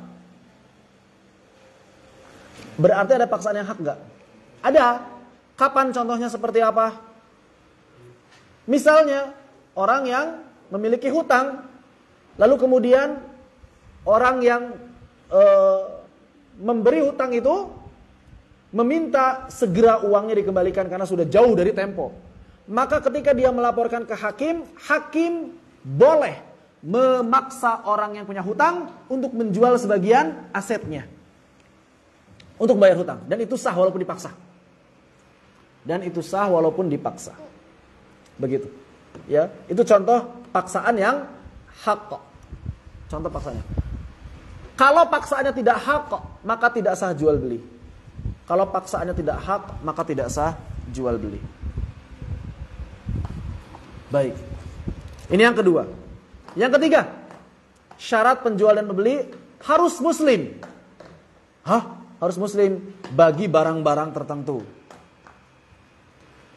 Berarti ada paksaan yang hak enggak? Ada. Kapan contohnya seperti apa? Misalnya orang yang memiliki hutang, lalu kemudian orang yang memberi hutang itu meminta segera uangnya dikembalikan karena sudah jauh dari tempo. Maka ketika dia melaporkan ke hakim, hakim boleh memaksa orang yang punya hutang untuk menjual sebagian asetnya untuk bayar hutang, dan itu sah walaupun dipaksa. Begitu. Ya, itu contoh paksaan yang hak. Contoh paksanya. Kalau paksaannya tidak hak, maka tidak sah jual beli. Kalau paksaannya tidak hak, maka tidak sah jual beli. Baik. Ini yang kedua. Yang ketiga, syarat penjual dan pembeli harus muslim. Harus muslim bagi barang-barang tertentu.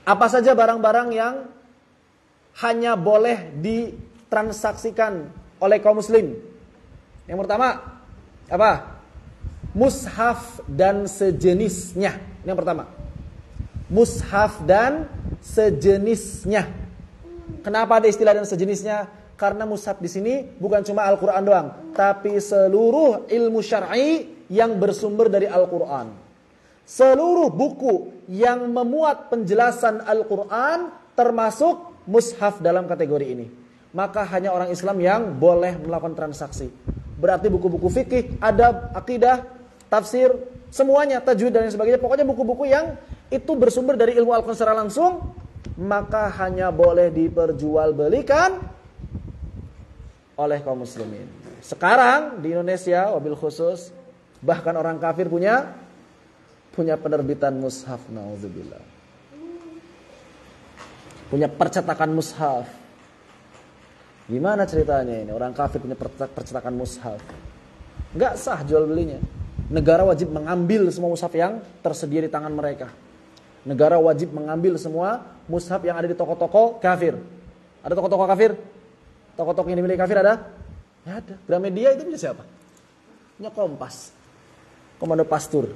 Apa saja barang-barang yang hanya boleh ditransaksikan oleh kaum muslim? Yang pertama, apa? Mushaf dan sejenisnya. Ini yang pertama. Mushaf dan sejenisnya. Kenapa ada istilah dan sejenisnya? Karena mushaf di sini bukan cuma Al-Quran doang, tapi seluruh ilmu syar'i yang bersumber dari Al-Quran. Seluruh buku yang memuat penjelasan Al-Quran termasuk mushaf dalam kategori ini. Maka hanya orang Islam yang boleh melakukan transaksi. Berarti buku-buku fikih, adab, akidah, tafsir, semuanya, tajwid dan sebagainya. Pokoknya buku-buku yang itu bersumber dari ilmu Al-Quran secara langsung, maka hanya boleh diperjualbelikan oleh kaum muslimin. Sekarang di Indonesia wabil khusus, bahkan orang kafir punya penerbitan mushaf, naudzubillah. Punya percetakan mushaf. Gimana ceritanya ini? Orang kafir punya percetakan mushaf. Enggak sah jual belinya. Negara wajib mengambil semua mushaf yang tersedia di tangan mereka. Negara wajib mengambil semua mushaf yang ada di toko-toko kafir. Ada toko-toko kafir? Toko-toko yang dimiliki kafir ada? Ya ada. Gramedia itu punya siapa? Punya Kompas. Komando Pastur.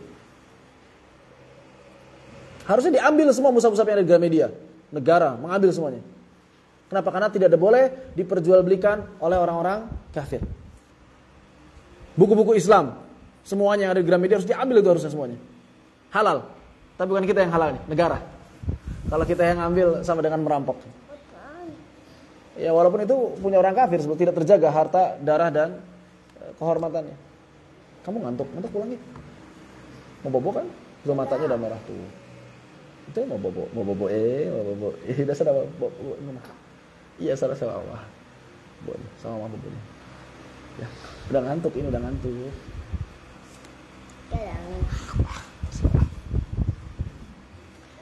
Harusnya diambil semua mushaf-mushaf yang ada di Gramedia. Negara mengambil semuanya. Kenapa? Karena tidak ada boleh diperjualbelikan oleh orang-orang kafir. Buku-buku Islam, semuanya yang ada di Gramedia harus diambil, itu harusnya semuanya. Halal. Tapi bukan kita yang halal nih, negara. Kalau kita yang ambil sama dengan merampok. Ya walaupun itu punya orang kafir, sebab tidak terjaga harta, darah dan kehormatannya. Kamu ngantuk pulang gitu. Mau bobo kan? Belum matanya udah merah tuh. Itu mau bobo. Dasar apa? Bobo. Iya, salah Allah. Sama mama bobo. Ya, udah ngantuk.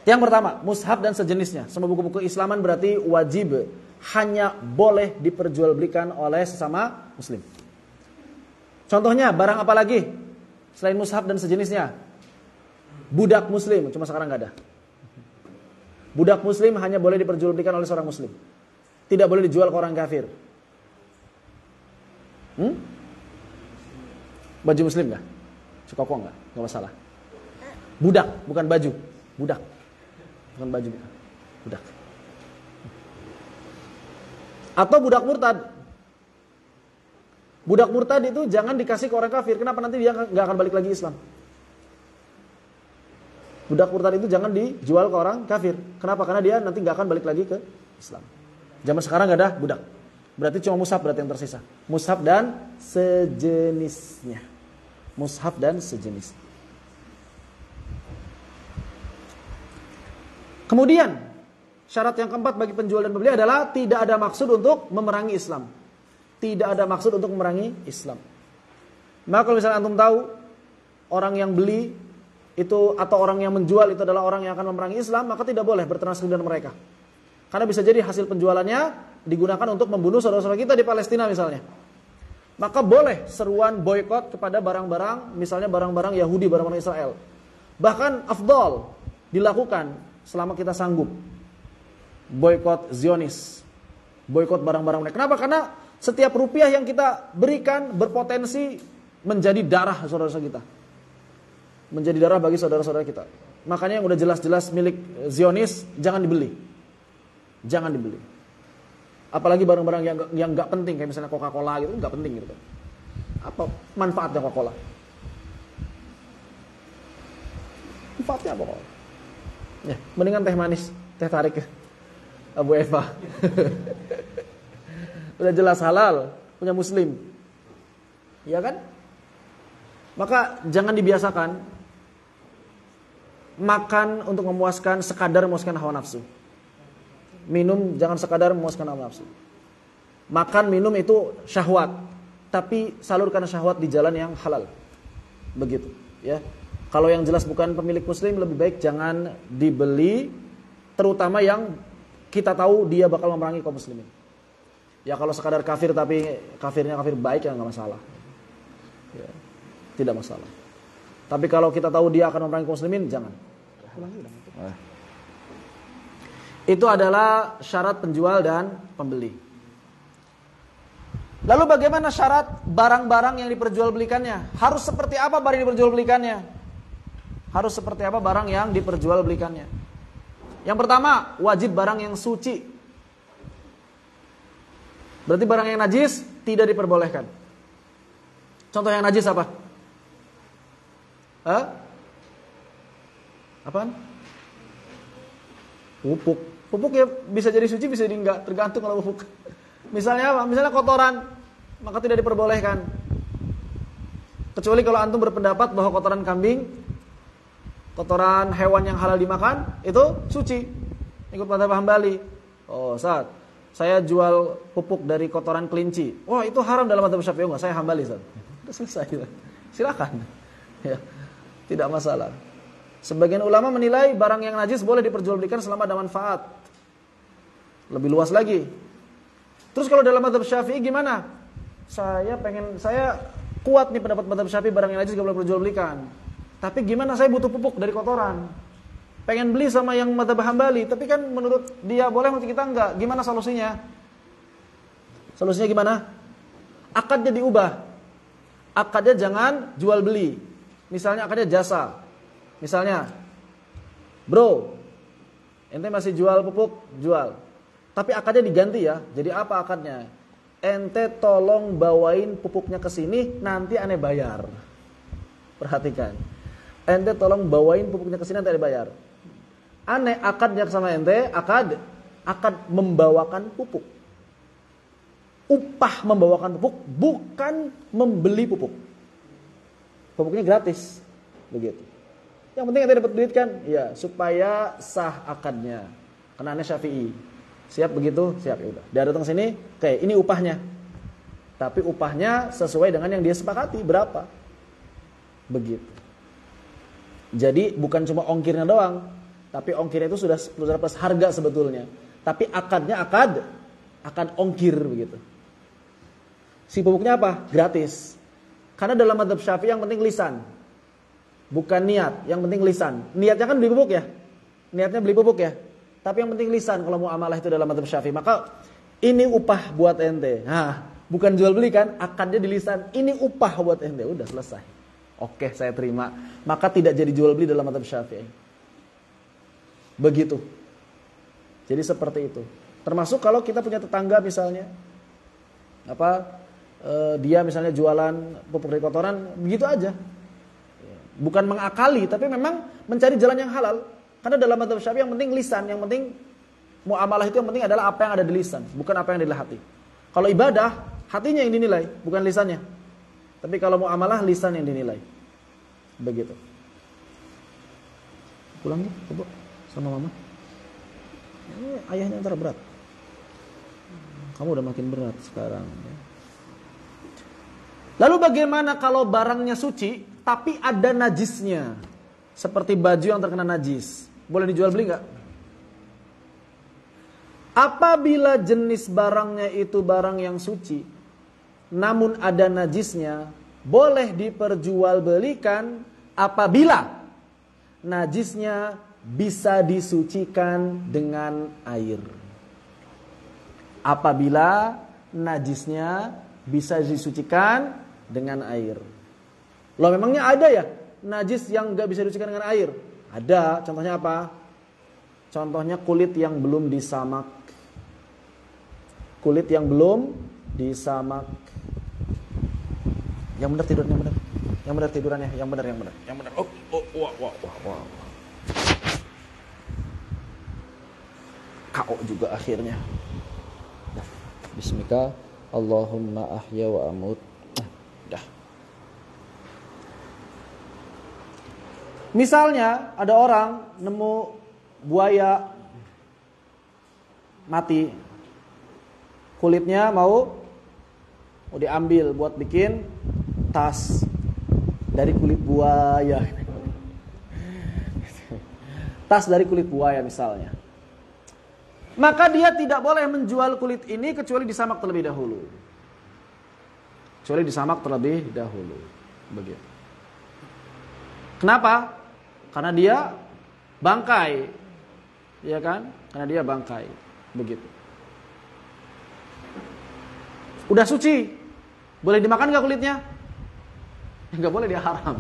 Yang pertama, mushaf dan sejenisnya. Semua buku-buku Islaman berarti wajib hanya boleh diperjualbelikan oleh sesama muslim. Contohnya, barang apa lagi selain mushaf dan sejenisnya? Budak muslim, cuma sekarang nggak ada. Budak muslim hanya boleh diperjualbelikan oleh seorang muslim. Tidak boleh dijual ke orang kafir. Baju muslim nggak? Sekoko nggak? Nggak masalah. Budak, bukan baju. Budak. Bukan baju. Budak. Atau budak murtad. Budak murtad itu jangan dikasih ke orang kafir. Kenapa? Nanti dia nggak akan balik lagi Islam. Budak murtad itu jangan dijual ke orang kafir. Kenapa? Karena dia nanti nggak akan balik lagi ke Islam. Zaman sekarang nggak ada budak. Berarti cuma mushaf berarti yang tersisa. Mushaf dan sejenisnya. Mushaf dan sejenisnya. Kemudian syarat yang keempat bagi penjual dan pembeli adalah tidak ada maksud untuk memerangi Islam. Tidak ada maksud untuk memerangi Islam. Maka kalau misalnya antum tahu orang yang beli itu atau orang yang menjual itu adalah orang yang akan memerangi Islam, maka tidak boleh bertransaksi dengan mereka. Karena bisa jadi hasil penjualannya digunakan untuk membunuh saudara-saudara kita di Palestina misalnya. Maka boleh seruan boykot kepada barang-barang, misalnya barang-barang Yahudi, barang-barang Israel. Bahkan afdal dilakukan selama kita sanggup. Boykot Zionis, boykot barang-barang mereka. Kenapa? Karena setiap rupiah yang kita berikan berpotensi menjadi darah saudara-saudara kita. Menjadi darah bagi saudara-saudara kita. Makanya yang udah jelas-jelas milik Zionis jangan dibeli. Jangan dibeli. Apalagi barang-barang yang nggak penting kayak misalnya Coca-Cola gitu, nggak penting gitu. Apa manfaatnya Coca-Cola? Manfaatnya apa kok? Ya, mendingan teh manis, teh tarik Abu Eva. Udah jelas halal, punya muslim. Iya kan? Maka jangan dibiasakan makan untuk memuaskan sekadar memuaskan hawa nafsu. Minum jangan sekadar memuaskan hawa nafsu. Makan minum itu syahwat, tapi salurkan syahwat di jalan yang halal. Begitu, ya. Kalau yang jelas bukan pemilik muslim lebih baik jangan dibeli, terutama yang kita tahu dia bakal memerangi kaum muslimin. Ya kalau sekadar kafir tapi kafirnya kafir baik ya nggak masalah. Ya, tidak masalah. Tapi kalau kita tahu dia akan memerangi kaum muslimin jangan. Itu adalah syarat penjual dan pembeli. Lalu bagaimana syarat barang-barang yang diperjualbelikannya? Harus seperti apa barang yang diperjualbelikannya? Harus seperti apa barang yang diperjualbelikannya? Yang pertama, wajib barang yang suci. Berarti barang yang najis tidak diperbolehkan. Contoh yang najis apa? Apaan? Pupuk. Pupuk ya bisa jadi suci, bisa jadi enggak, tergantung kalau pupuk. Misalnya apa? Misalnya kotoran, maka tidak diperbolehkan. Kecuali kalau antum berpendapat bahwa kotoran kambing, kotoran hewan yang halal dimakan itu suci. Ikut mazhab Hambali. Oh, Ustaz, saya jual pupuk dari kotoran kelinci. Wah, itu haram dalam mazhab Syafi'i. Enggak, saya Hambali, Ustaz. Sudah selesai. Silakan. Ya, tidak masalah. Sebagian ulama menilai barang yang najis boleh diperjualbelikan selama ada manfaat. Lebih luas lagi. Terus kalau dalam mazhab Syafi'i gimana? Saya kuat nih pendapat mazhab Syafi'i barang yang najis gak boleh diperjualbelikan. Tapi gimana saya butuh pupuk dari kotoran? Pengen beli sama yang mazhab Hambali, tapi kan menurut dia boleh, menurut kita enggak. Gimana solusinya? Solusinya gimana? Akadnya diubah. Akadnya jangan jual beli. Misalnya akadnya jasa. Misalnya, bro, ente masih jual pupuk? Jual. Tapi akadnya diganti ya. Jadi apa akadnya? Ente tolong bawain pupuknya ke sini, nanti ane bayar. Perhatikan. Ente tolong bawain pupuknya ke sini, nanti ane bayar. Ane akadnya sama ente, akad membawakan pupuk. Upah membawakan pupuk, bukan membeli pupuk. Pupuknya gratis. Begitu. Yang penting ente dapat duit kan? Ya, supaya sah akadnya. Karena ane Syafi'i. Siap begitu? Siap, ya udah. Dia datang sini, oke, ini upahnya. Tapi upahnya sesuai dengan yang dia sepakati, berapa? Begitu. Jadi bukan cuma ongkirnya doang, Tapi ongkirnya itu sudah plus harga sebetulnya. Tapi akadnya akad ongkir begitu. Si pupuknya apa? Gratis. Karena dalam mazhab Syafi'i yang penting lisan. Bukan niat, yang penting lisan. Niatnya kan beli pupuk ya. Niatnya beli pupuk ya. Tapi yang penting lisan kalau muamalah itu dalam mazhab Syafi'i. Maka ini upah buat ente. Nah, bukan jual beli kan? Akadnya di lisan. Ini upah buat ente. Udah selesai. Oke, saya terima. Maka tidak jadi jual beli dalam mazhab Syafi'i. Begitu. Jadi seperti itu. Termasuk kalau kita punya tetangga misalnya, dia misalnya jualan pupuk dari kotoran, begitu aja. Bukan mengakali, tapi memang mencari jalan yang halal. Karena dalam mazhab Syafi'i yang penting lisan, yang penting muamalah itu yang penting adalah apa yang ada di lisan, bukan apa yang ada di hati. Kalau ibadah, hatinya yang dinilai, bukan lisannya. Tapi kalau muamalah, lisan yang dinilai. Begitu. Pulang ya, Ibu, sama mama. Ini ayahnya ntar berat. Kamu udah makin berat sekarang. Lalu bagaimana kalau barangnya suci, tapi ada najisnya? Seperti baju yang terkena najis. Boleh dijual beli nggak? Apabila jenis barangnya itu barang yang suci, namun ada najisnya, boleh diperjualbelikan apabila najisnya bisa disucikan dengan air. Apabila najisnya bisa disucikan dengan air. Loh, memangnya ada ya najis yang gak bisa disucikan dengan air? Ada. Contohnya apa? Contohnya kulit yang belum disamak. Kulit yang belum disamak. Yang benar tidurnya, yang benar. Yang benar tidurannya, yang benar, yang benar. Yang benar. Wah. Kau juga akhirnya. Bismika Allahumma ahya wa amut. Dah. Misalnya ada orang nemu buaya mati, kulitnya mau diambil buat bikin tas dari kulit buaya. Tas dari kulit buaya misalnya. Maka dia tidak boleh menjual kulit ini kecuali disamak terlebih dahulu. Kecuali disamak terlebih dahulu. Begitu. Kenapa? Karena dia bangkai. Ya kan? Karena dia bangkai. Begitu. Udah suci. Boleh dimakan gak kulitnya? Gak boleh, dia haram.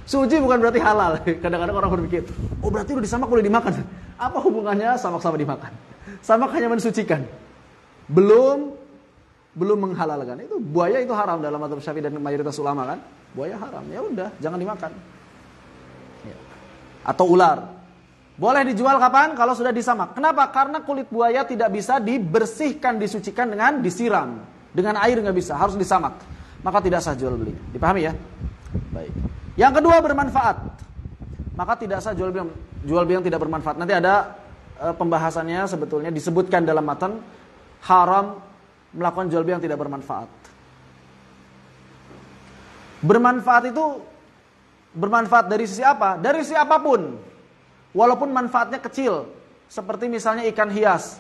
Suci bukan berarti halal. Kadang-kadang orang berpikir, oh berarti udah disamak boleh dimakan. Apa hubungannya samak sama dimakan? Samak hanya mensucikan. Belum menghalalkan. Itu buaya itu haram dalam mazhab Syafi'i dan mayoritas ulama kan? Buaya haram. Ya udah, jangan dimakan. Ya. Atau ular. Boleh dijual kapan? Kalau sudah disamak. Kenapa? Karena kulit buaya tidak bisa dibersihkan, disucikan dengan disiram. Dengan air nggak bisa, harus disamak. Maka tidak sah jual beli. Dipahami ya? Baik. Yang kedua, bermanfaat. Maka tidak sah jual beli yang tidak bermanfaat. Nanti ada pembahasannya, sebetulnya disebutkan dalam matan, haram melakukan jual beli yang tidak bermanfaat. Bermanfaat itu bermanfaat dari sisi apa? Dari sisi apapun. Walaupun manfaatnya kecil, seperti misalnya ikan hias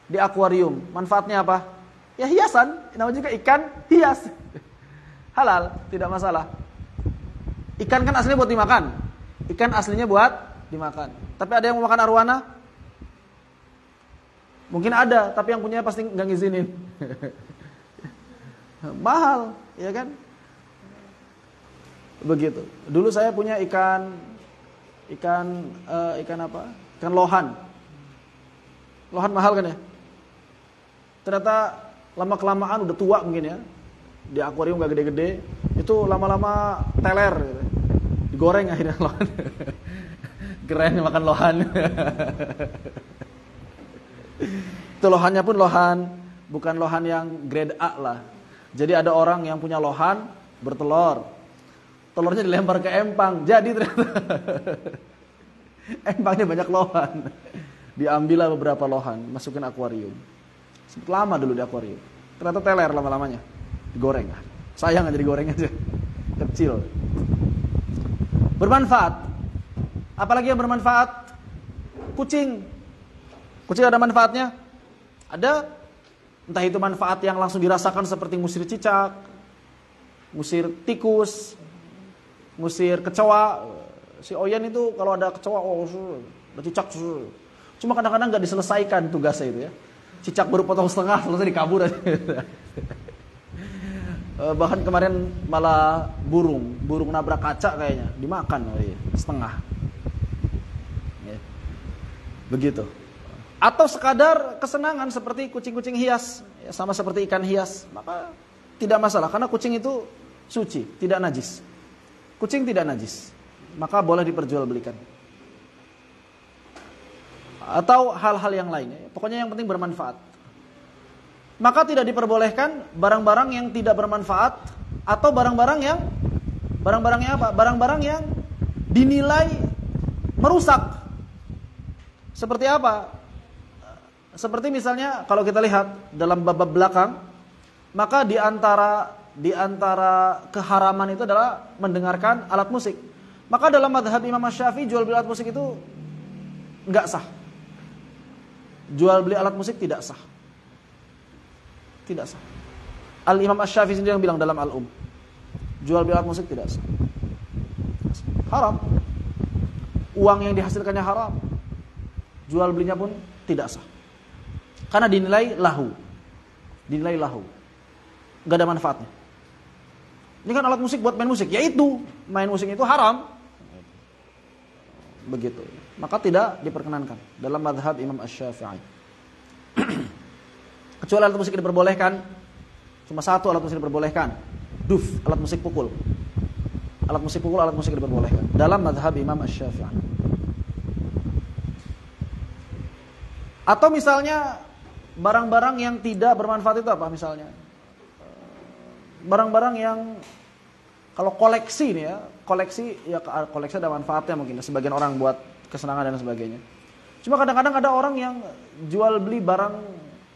di akuarium. Manfaatnya apa? Ya hiasan, namanya juga ikan hias. Halal, tidak masalah. Ikan kan aslinya buat dimakan. Ikan aslinya buat dimakan. Tapi ada yang mau makan arwana? Mungkin ada, tapi yang punya pasti nggak ngizinin. Mahal, ya kan? Begitu. Dulu saya punya ikan apa? Ikan lohan. Lohan mahal kan ya? Ternyata lama-kelamaan udah tua mungkin ya. Di akuarium gak gede-gede, itu lama-lama teler gitu. Digoreng akhirnya lohan. Keren makan lohan. Itu lohannya pun lohan, bukan lohan yang grade A lah. Jadi ada orang yang punya lohan bertelur. Telurnya dilempar ke empang. Jadi ternyata empangnya banyak lohan. Diambillah beberapa lohan, masukin akuarium. Sempat lama dulu di akuarium. Ternyata teler lama-lamanya. Digoreng. Sayang aja digoreng aja. Kecil. Bermanfaat. Apalagi yang bermanfaat? kucing. Kucing ada manfaatnya? Ada. Entah itu manfaat yang langsung dirasakan seperti ngusir cicak, ngusir tikus, ngusir kecoa. Si Oyen itu kalau ada kecoa, ada cicak. Cuma kadang-kadang nggak diselesaikan tugasnya itu ya. Cicak baru potong setengah, selesai dikabur. Bahkan kemarin malah burung nabrak kaca kayaknya, dimakan setengah. Ya. Begitu. Atau sekadar kesenangan seperti kucing-kucing hias, ya, sama seperti ikan hias, maka tidak masalah karena kucing itu suci, tidak najis. Kucing tidak najis, maka boleh diperjualbelikan. Atau hal-hal yang lainnya, pokoknya yang penting bermanfaat. Maka tidak diperbolehkan barang-barang yang tidak bermanfaat atau barang-barang apa? Barang-barang yang dinilai merusak. Seperti apa? Seperti misalnya kalau kita lihat dalam bab belakang, maka di antara keharaman itu adalah mendengarkan alat musik. Maka dalam mazhab Imam Syafi'i jual beli alat musik itu enggak sah. Jual beli alat musik tidak sah. Tidak sah. Al-Imam Asy-Syafi'i sendiri yang bilang dalam Al-Um. Jual beli alat musik tidak sah. Haram. Uang yang dihasilkannya haram. Jual belinya pun tidak sah. Karena dinilai lahu. Dinilai lahu. Enggak ada manfaatnya. Ini kan alat musik buat main musik. Yaitu, main musik itu haram. Begitu. Maka tidak diperkenankan dalam mazhab Imam Asy-Syafi'i. Kecuali alat musik diperbolehkan, cuma satu alat musik diperbolehkan, duf, alat musik pukul. Alat musik pukul, alat musik diperbolehkan dalam mazhab Imam Asy-Syafi'i. Atau misalnya barang-barang yang tidak bermanfaat itu apa misalnya? Barang-barang yang kalau koleksi nih ya, koleksi ada manfaatnya mungkin sebagian orang buat kesenangan dan sebagainya. Cuma kadang-kadang ada orang yang jual beli barang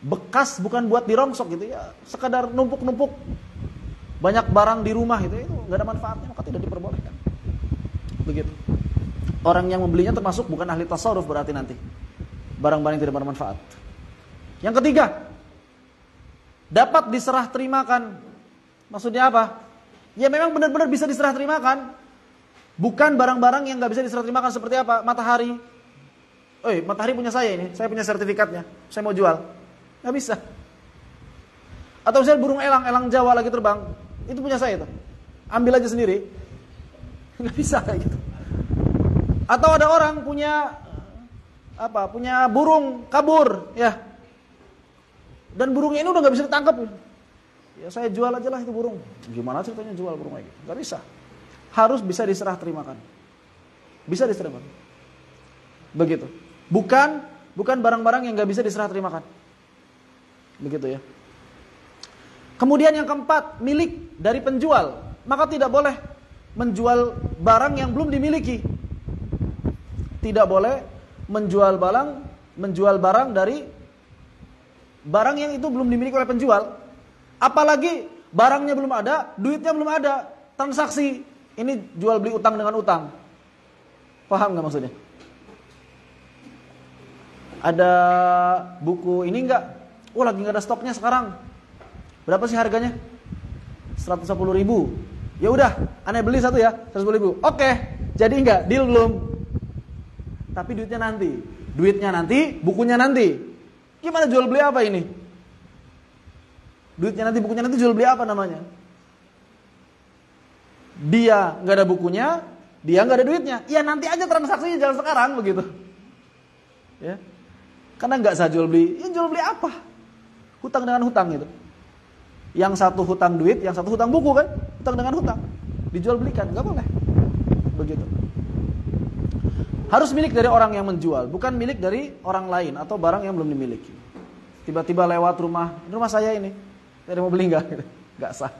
bekas bukan buat dirongsok gitu ya, sekadar numpuk-numpuk banyak barang di rumah itu nggak ada manfaatnya, maka tidak diperbolehkan. Begitu. Orang yang membelinya termasuk bukan ahli tasawuf berarti nanti. Barang-barang yang tidak bermanfaat. Yang ketiga, dapat diserah terimakan. Maksudnya apa? Ya memang benar-benar bisa diserah terimakan. Bukan barang-barang yang nggak bisa diserah terimakan seperti apa? Matahari. Matahari punya saya ini, saya punya sertifikatnya, saya mau jual. Nggak bisa. Atau misalnya burung elang Jawa lagi terbang, itu punya saya itu. Ambil aja sendiri. Nggak bisa kayak gitu. Atau ada orang punya burung kabur, ya. Dan burungnya ini udah nggak bisa ditangkap. Ya saya jual aja lah itu burung. Gimana ceritanya jual burung kayak gitu? Nggak bisa. Harus bisa diserah terimakan. Bisa diserah terimakan. Begitu. Bukan barang-barang yang nggak bisa diserah terimakan. Begitu ya. Kemudian yang keempat, milik dari penjual. Maka tidak boleh menjual barang yang belum dimiliki. Tidak boleh menjual barang dari barang yang itu belum dimiliki oleh penjual. Apalagi barangnya belum ada, duitnya belum ada, transaksi. Ini jual beli utang dengan utang. Paham nggak maksudnya? Ada buku ini nggak? Lagi nggak ada stoknya sekarang. Berapa sih harganya? 110.000. Ya udah, aneh beli satu ya, 110.000. Oke, jadi nggak? Deal belum? Tapi duitnya nanti, bukunya nanti. Gimana jual beli apa ini? Duitnya nanti, bukunya nanti, jual beli apa namanya? Dia nggak ada bukunya, dia nggak ada duitnya. Ya nanti aja transaksinya, jalan sekarang begitu. Ya, karena nggak sah jual beli. Ya jual beli apa? Hutang dengan hutang gitu. Yang satu hutang duit, yang satu hutang buku kan? Hutang dengan hutang. Dijual belikan, nggak boleh. Begitu. Harus milik dari orang yang menjual, bukan milik dari orang lain atau barang yang belum dimiliki. Tiba-tiba lewat rumah saya ini, ada mau beli nggak? Nggak sah,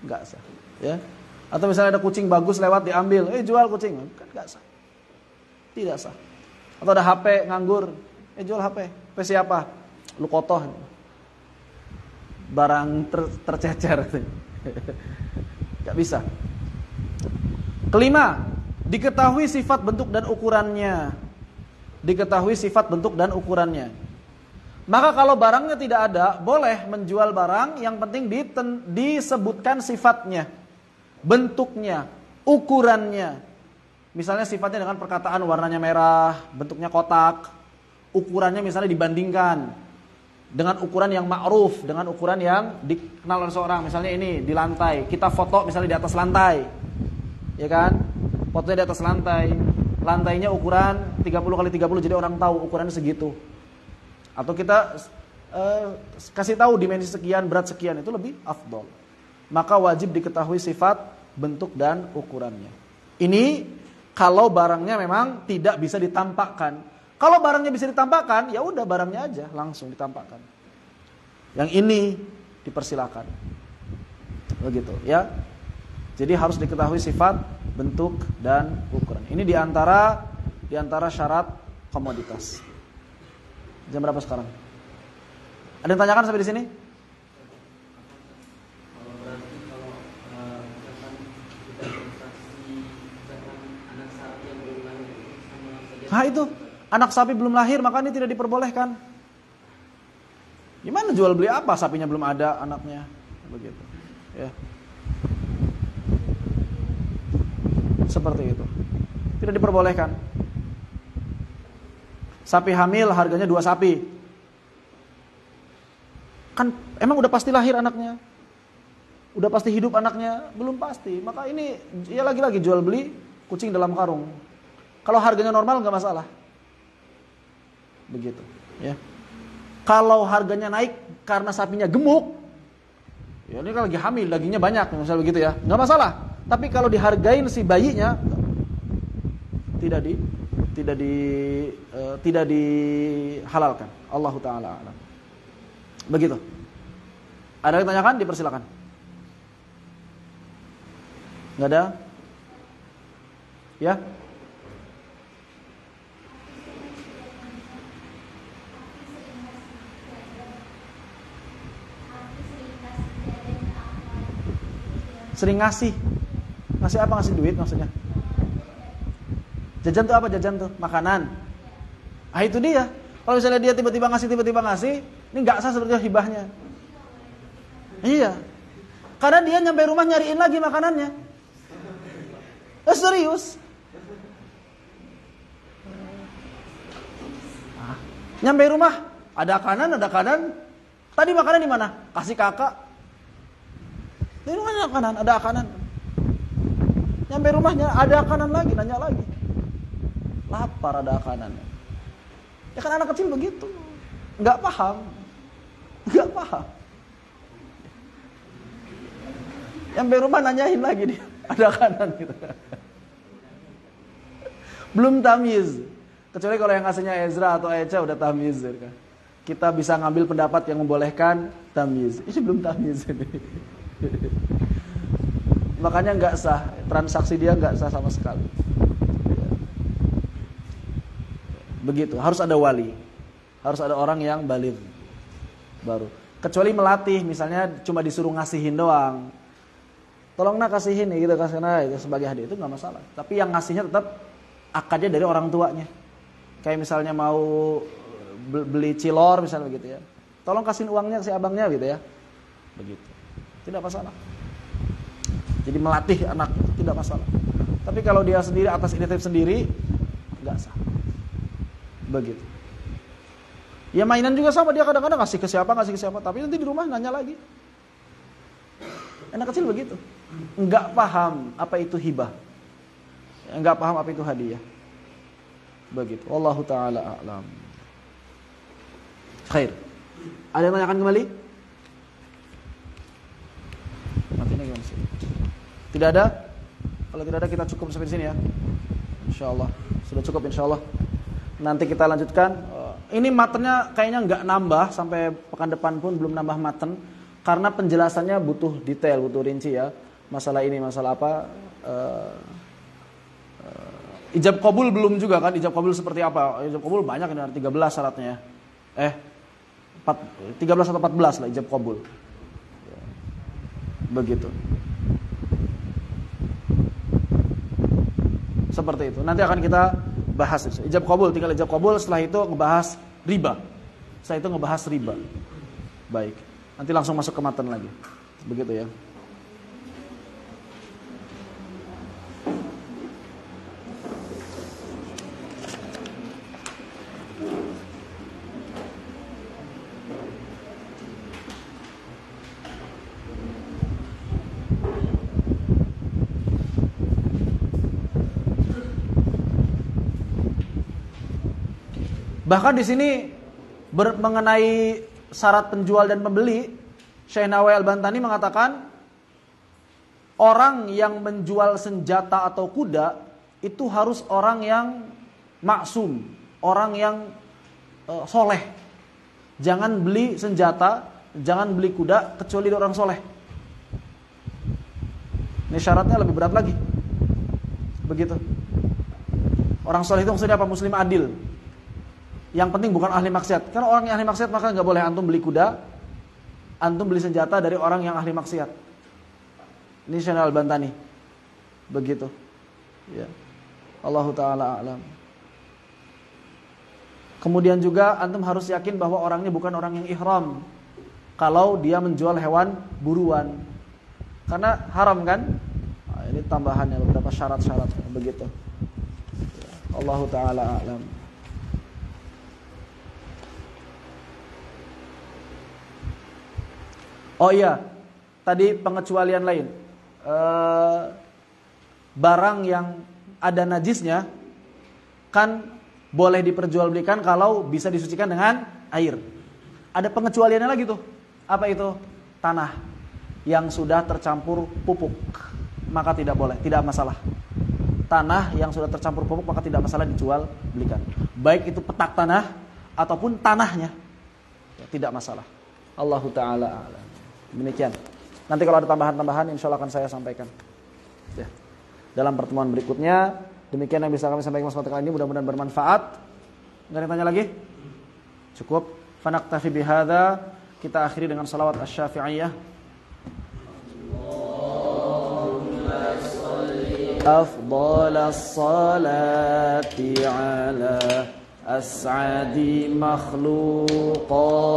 nggak sah. Ya. Atau misalnya ada kucing bagus lewat diambil, jual kucing, kan nggak sah, tidak sah. Atau ada HP nganggur, jual HP siapa? Lu kotoh, barang tercecer, nggak bisa. Kelima, diketahui sifat bentuk dan ukurannya. diketahui sifat, bentuk, dan ukurannya. Maka kalau barangnya tidak ada, boleh menjual barang, yang penting disebutkan sifatnya, bentuknya, ukurannya. Misalnya sifatnya dengan perkataan warnanya merah, bentuknya kotak, ukurannya misalnya dibandingkan dengan ukuran yang ma'ruf, dengan ukuran yang dikenal oleh seorang. Misalnya ini di lantai, kita foto misalnya di atas lantai, ya kan? Fotonya di atas lantai, lantainya ukuran 30x30, jadi orang tahu ukurannya segitu. Atau kita kasih tahu dimensi sekian, berat sekian, itu lebih afdol. Maka wajib diketahui sifat, bentuk, dan ukurannya. Ini kalau barangnya memang tidak bisa ditampakkan. Kalau barangnya bisa ditampakkan, ya udah barangnya aja langsung ditampakkan. Yang ini dipersilakan. Begitu, ya. Jadi harus diketahui sifat, bentuk, dan ukuran. Ini diantara syarat komoditas. Jam berapa sekarang? Ada yang tanyakan sampai di sini? Berarti kalau misalkan kita transaksi misalkan anak sapi yang belum lahir sama saja. Nah itu, anak sapi belum lahir maka ini tidak diperbolehkan. Gimana jual beli apa? Sapinya belum ada anaknya, begitu. Ya. Seperti itu. Tidak diperbolehkan. Sapi hamil harganya 2 sapi. Kan emang udah pasti lahir anaknya? Udah pasti hidup anaknya? Belum pasti. Maka ini ya lagi-lagi jual beli kucing dalam karung. Kalau harganya normal enggak masalah. Begitu, ya. Kalau harganya naik karena sapinya gemuk, ya ini kan lagi hamil, dagingnya banyak, misalnya begitu ya. Enggak masalah. Tapi kalau dihargain si bayinya tidak dihalalkan. Allahu taala alam. Begitu. Ada yang tanyakan? Dipersilakan. Enggak ada? Ya? Sering ngasih. Ngasih apa? Ngasih duit maksudnya? Jajan tuh apa? Jajan tuh makanan. Ah itu dia. Kalau misalnya dia tiba-tiba ngasih, ini nggak sah seperti hibahnya. Iya. Karena dia nyampe rumah nyariin lagi makanannya. Serius. Nyampe rumah ada kanan. Tadi makanan di mana? Kasih kakak. Di rumahnya ada akanan. Nyampe rumahnya ada akanan lagi, nanya lagi. Lapar ada akanannya. Ya kan anak kecil begitu. Enggak paham. Nyampe rumah nanyain lagi dia, ada akanan gitu. Belum tamyiz. Kecuali kalau yang ngasihnya Ezra atau Echa udah tamyiz kan. Kita bisa ngambil pendapat yang membolehkan tamyiz. Ini belum tamyiz ini. Makanya enggak sah, transaksi dia enggak sah sama sekali. Begitu, harus ada wali. Harus ada orang yang baligh baru. Kecuali melatih, misalnya cuma disuruh ngasihin doang. Tolong nak kasihin nih gitu, kasih itu sebagai hadiah, itu enggak masalah. Tapi yang ngasihnya tetap akadnya dari orang tuanya. Kayak misalnya mau beli cilor misalnya begitu ya. Tolong kasihin uangnya ke si abangnya gitu ya. Begitu. Tidak masalah. Jadi melatih anak itu tidak masalah. Tapi kalau dia sendiri atas inisiatif sendiri enggak sah. Begitu. Ya mainan juga sama, dia kadang-kadang ngasih ke siapa, tapi nanti di rumah nanya lagi. Anak kecil begitu. Enggak paham apa itu hibah. Enggak paham apa itu hadiah. Begitu. Wallahu taala a'lam. Khair. Ada yang tanyakan kembali? Matinya gimana sih? Tidak ada? Kalau tidak ada kita cukup sampai di sini ya. Insyaallah. Sudah cukup insyaallah. Nanti kita lanjutkan. Ini matenya kayaknya nggak nambah sampai pekan depan pun belum nambah maten karena penjelasannya butuh detail, butuh rinci ya. Masalah ini, masalah apa? Ijab qabul belum juga kan? Ijab qabul seperti apa? Ijab qabul banyak ini, ada 13 syaratnya. 13 atau 14 lah ijab qabul. Begitu. Seperti itu. Nanti akan kita bahas ijab qabul, tinggal ijab qabul, setelah itu ngebahas riba. Setelah itu ngebahas riba. Baik. Nanti langsung masuk ke matan lagi. Begitu ya. Bahkan di sini mengenai syarat penjual dan pembeli, Syekh Nawawi Al-Bantani mengatakan orang yang menjual senjata atau kuda itu harus orang yang maksum, orang yang soleh. Jangan beli senjata, jangan beli kuda kecuali dari orang soleh. Ini syaratnya lebih berat lagi. Begitu. Orang soleh itu maksudnya apa? Muslim adil. Yang penting bukan ahli maksiat. Karena orang yang ahli maksiat maka nggak boleh antum beli kuda, antum beli senjata dari orang yang ahli maksiat. Ini Syekh Al-Bantani. Begitu. Ya. Allahu taala a'lam. Kemudian juga antum harus yakin bahwa orangnya bukan orang yang ihram kalau dia menjual hewan buruan. Karena haram kan? Nah, ini tambahannya beberapa syarat-syarat begitu. Ya. Allahu taala a'lam. Oh iya, tadi pengecualian lain. Barang yang ada najisnya kan boleh diperjualbelikan kalau bisa disucikan dengan air. Ada pengecualiannya lagi tuh. Apa itu? Tanah yang sudah tercampur pupuk, maka tidak boleh, tidak masalah. Tanah yang sudah tercampur pupuk maka tidak masalah dijual belikan. Baik itu petak tanah ataupun tanahnya, ya, tidak masalah. Allahu taala a'lam. Demikian. Nanti kalau ada tambahan-tambahan insya Allah akan saya sampaikan ya, dalam pertemuan berikutnya. Demikian yang bisa kami sampaikan kali ini, mudah-mudahan bermanfaat. Enggak ada yang tanya lagi? Cukup. Fanaktafi bihadza. Kita akhiri dengan salawat asy-syafi'iyah. Allahumma shalli afdalas salati ala as'adi makhluqat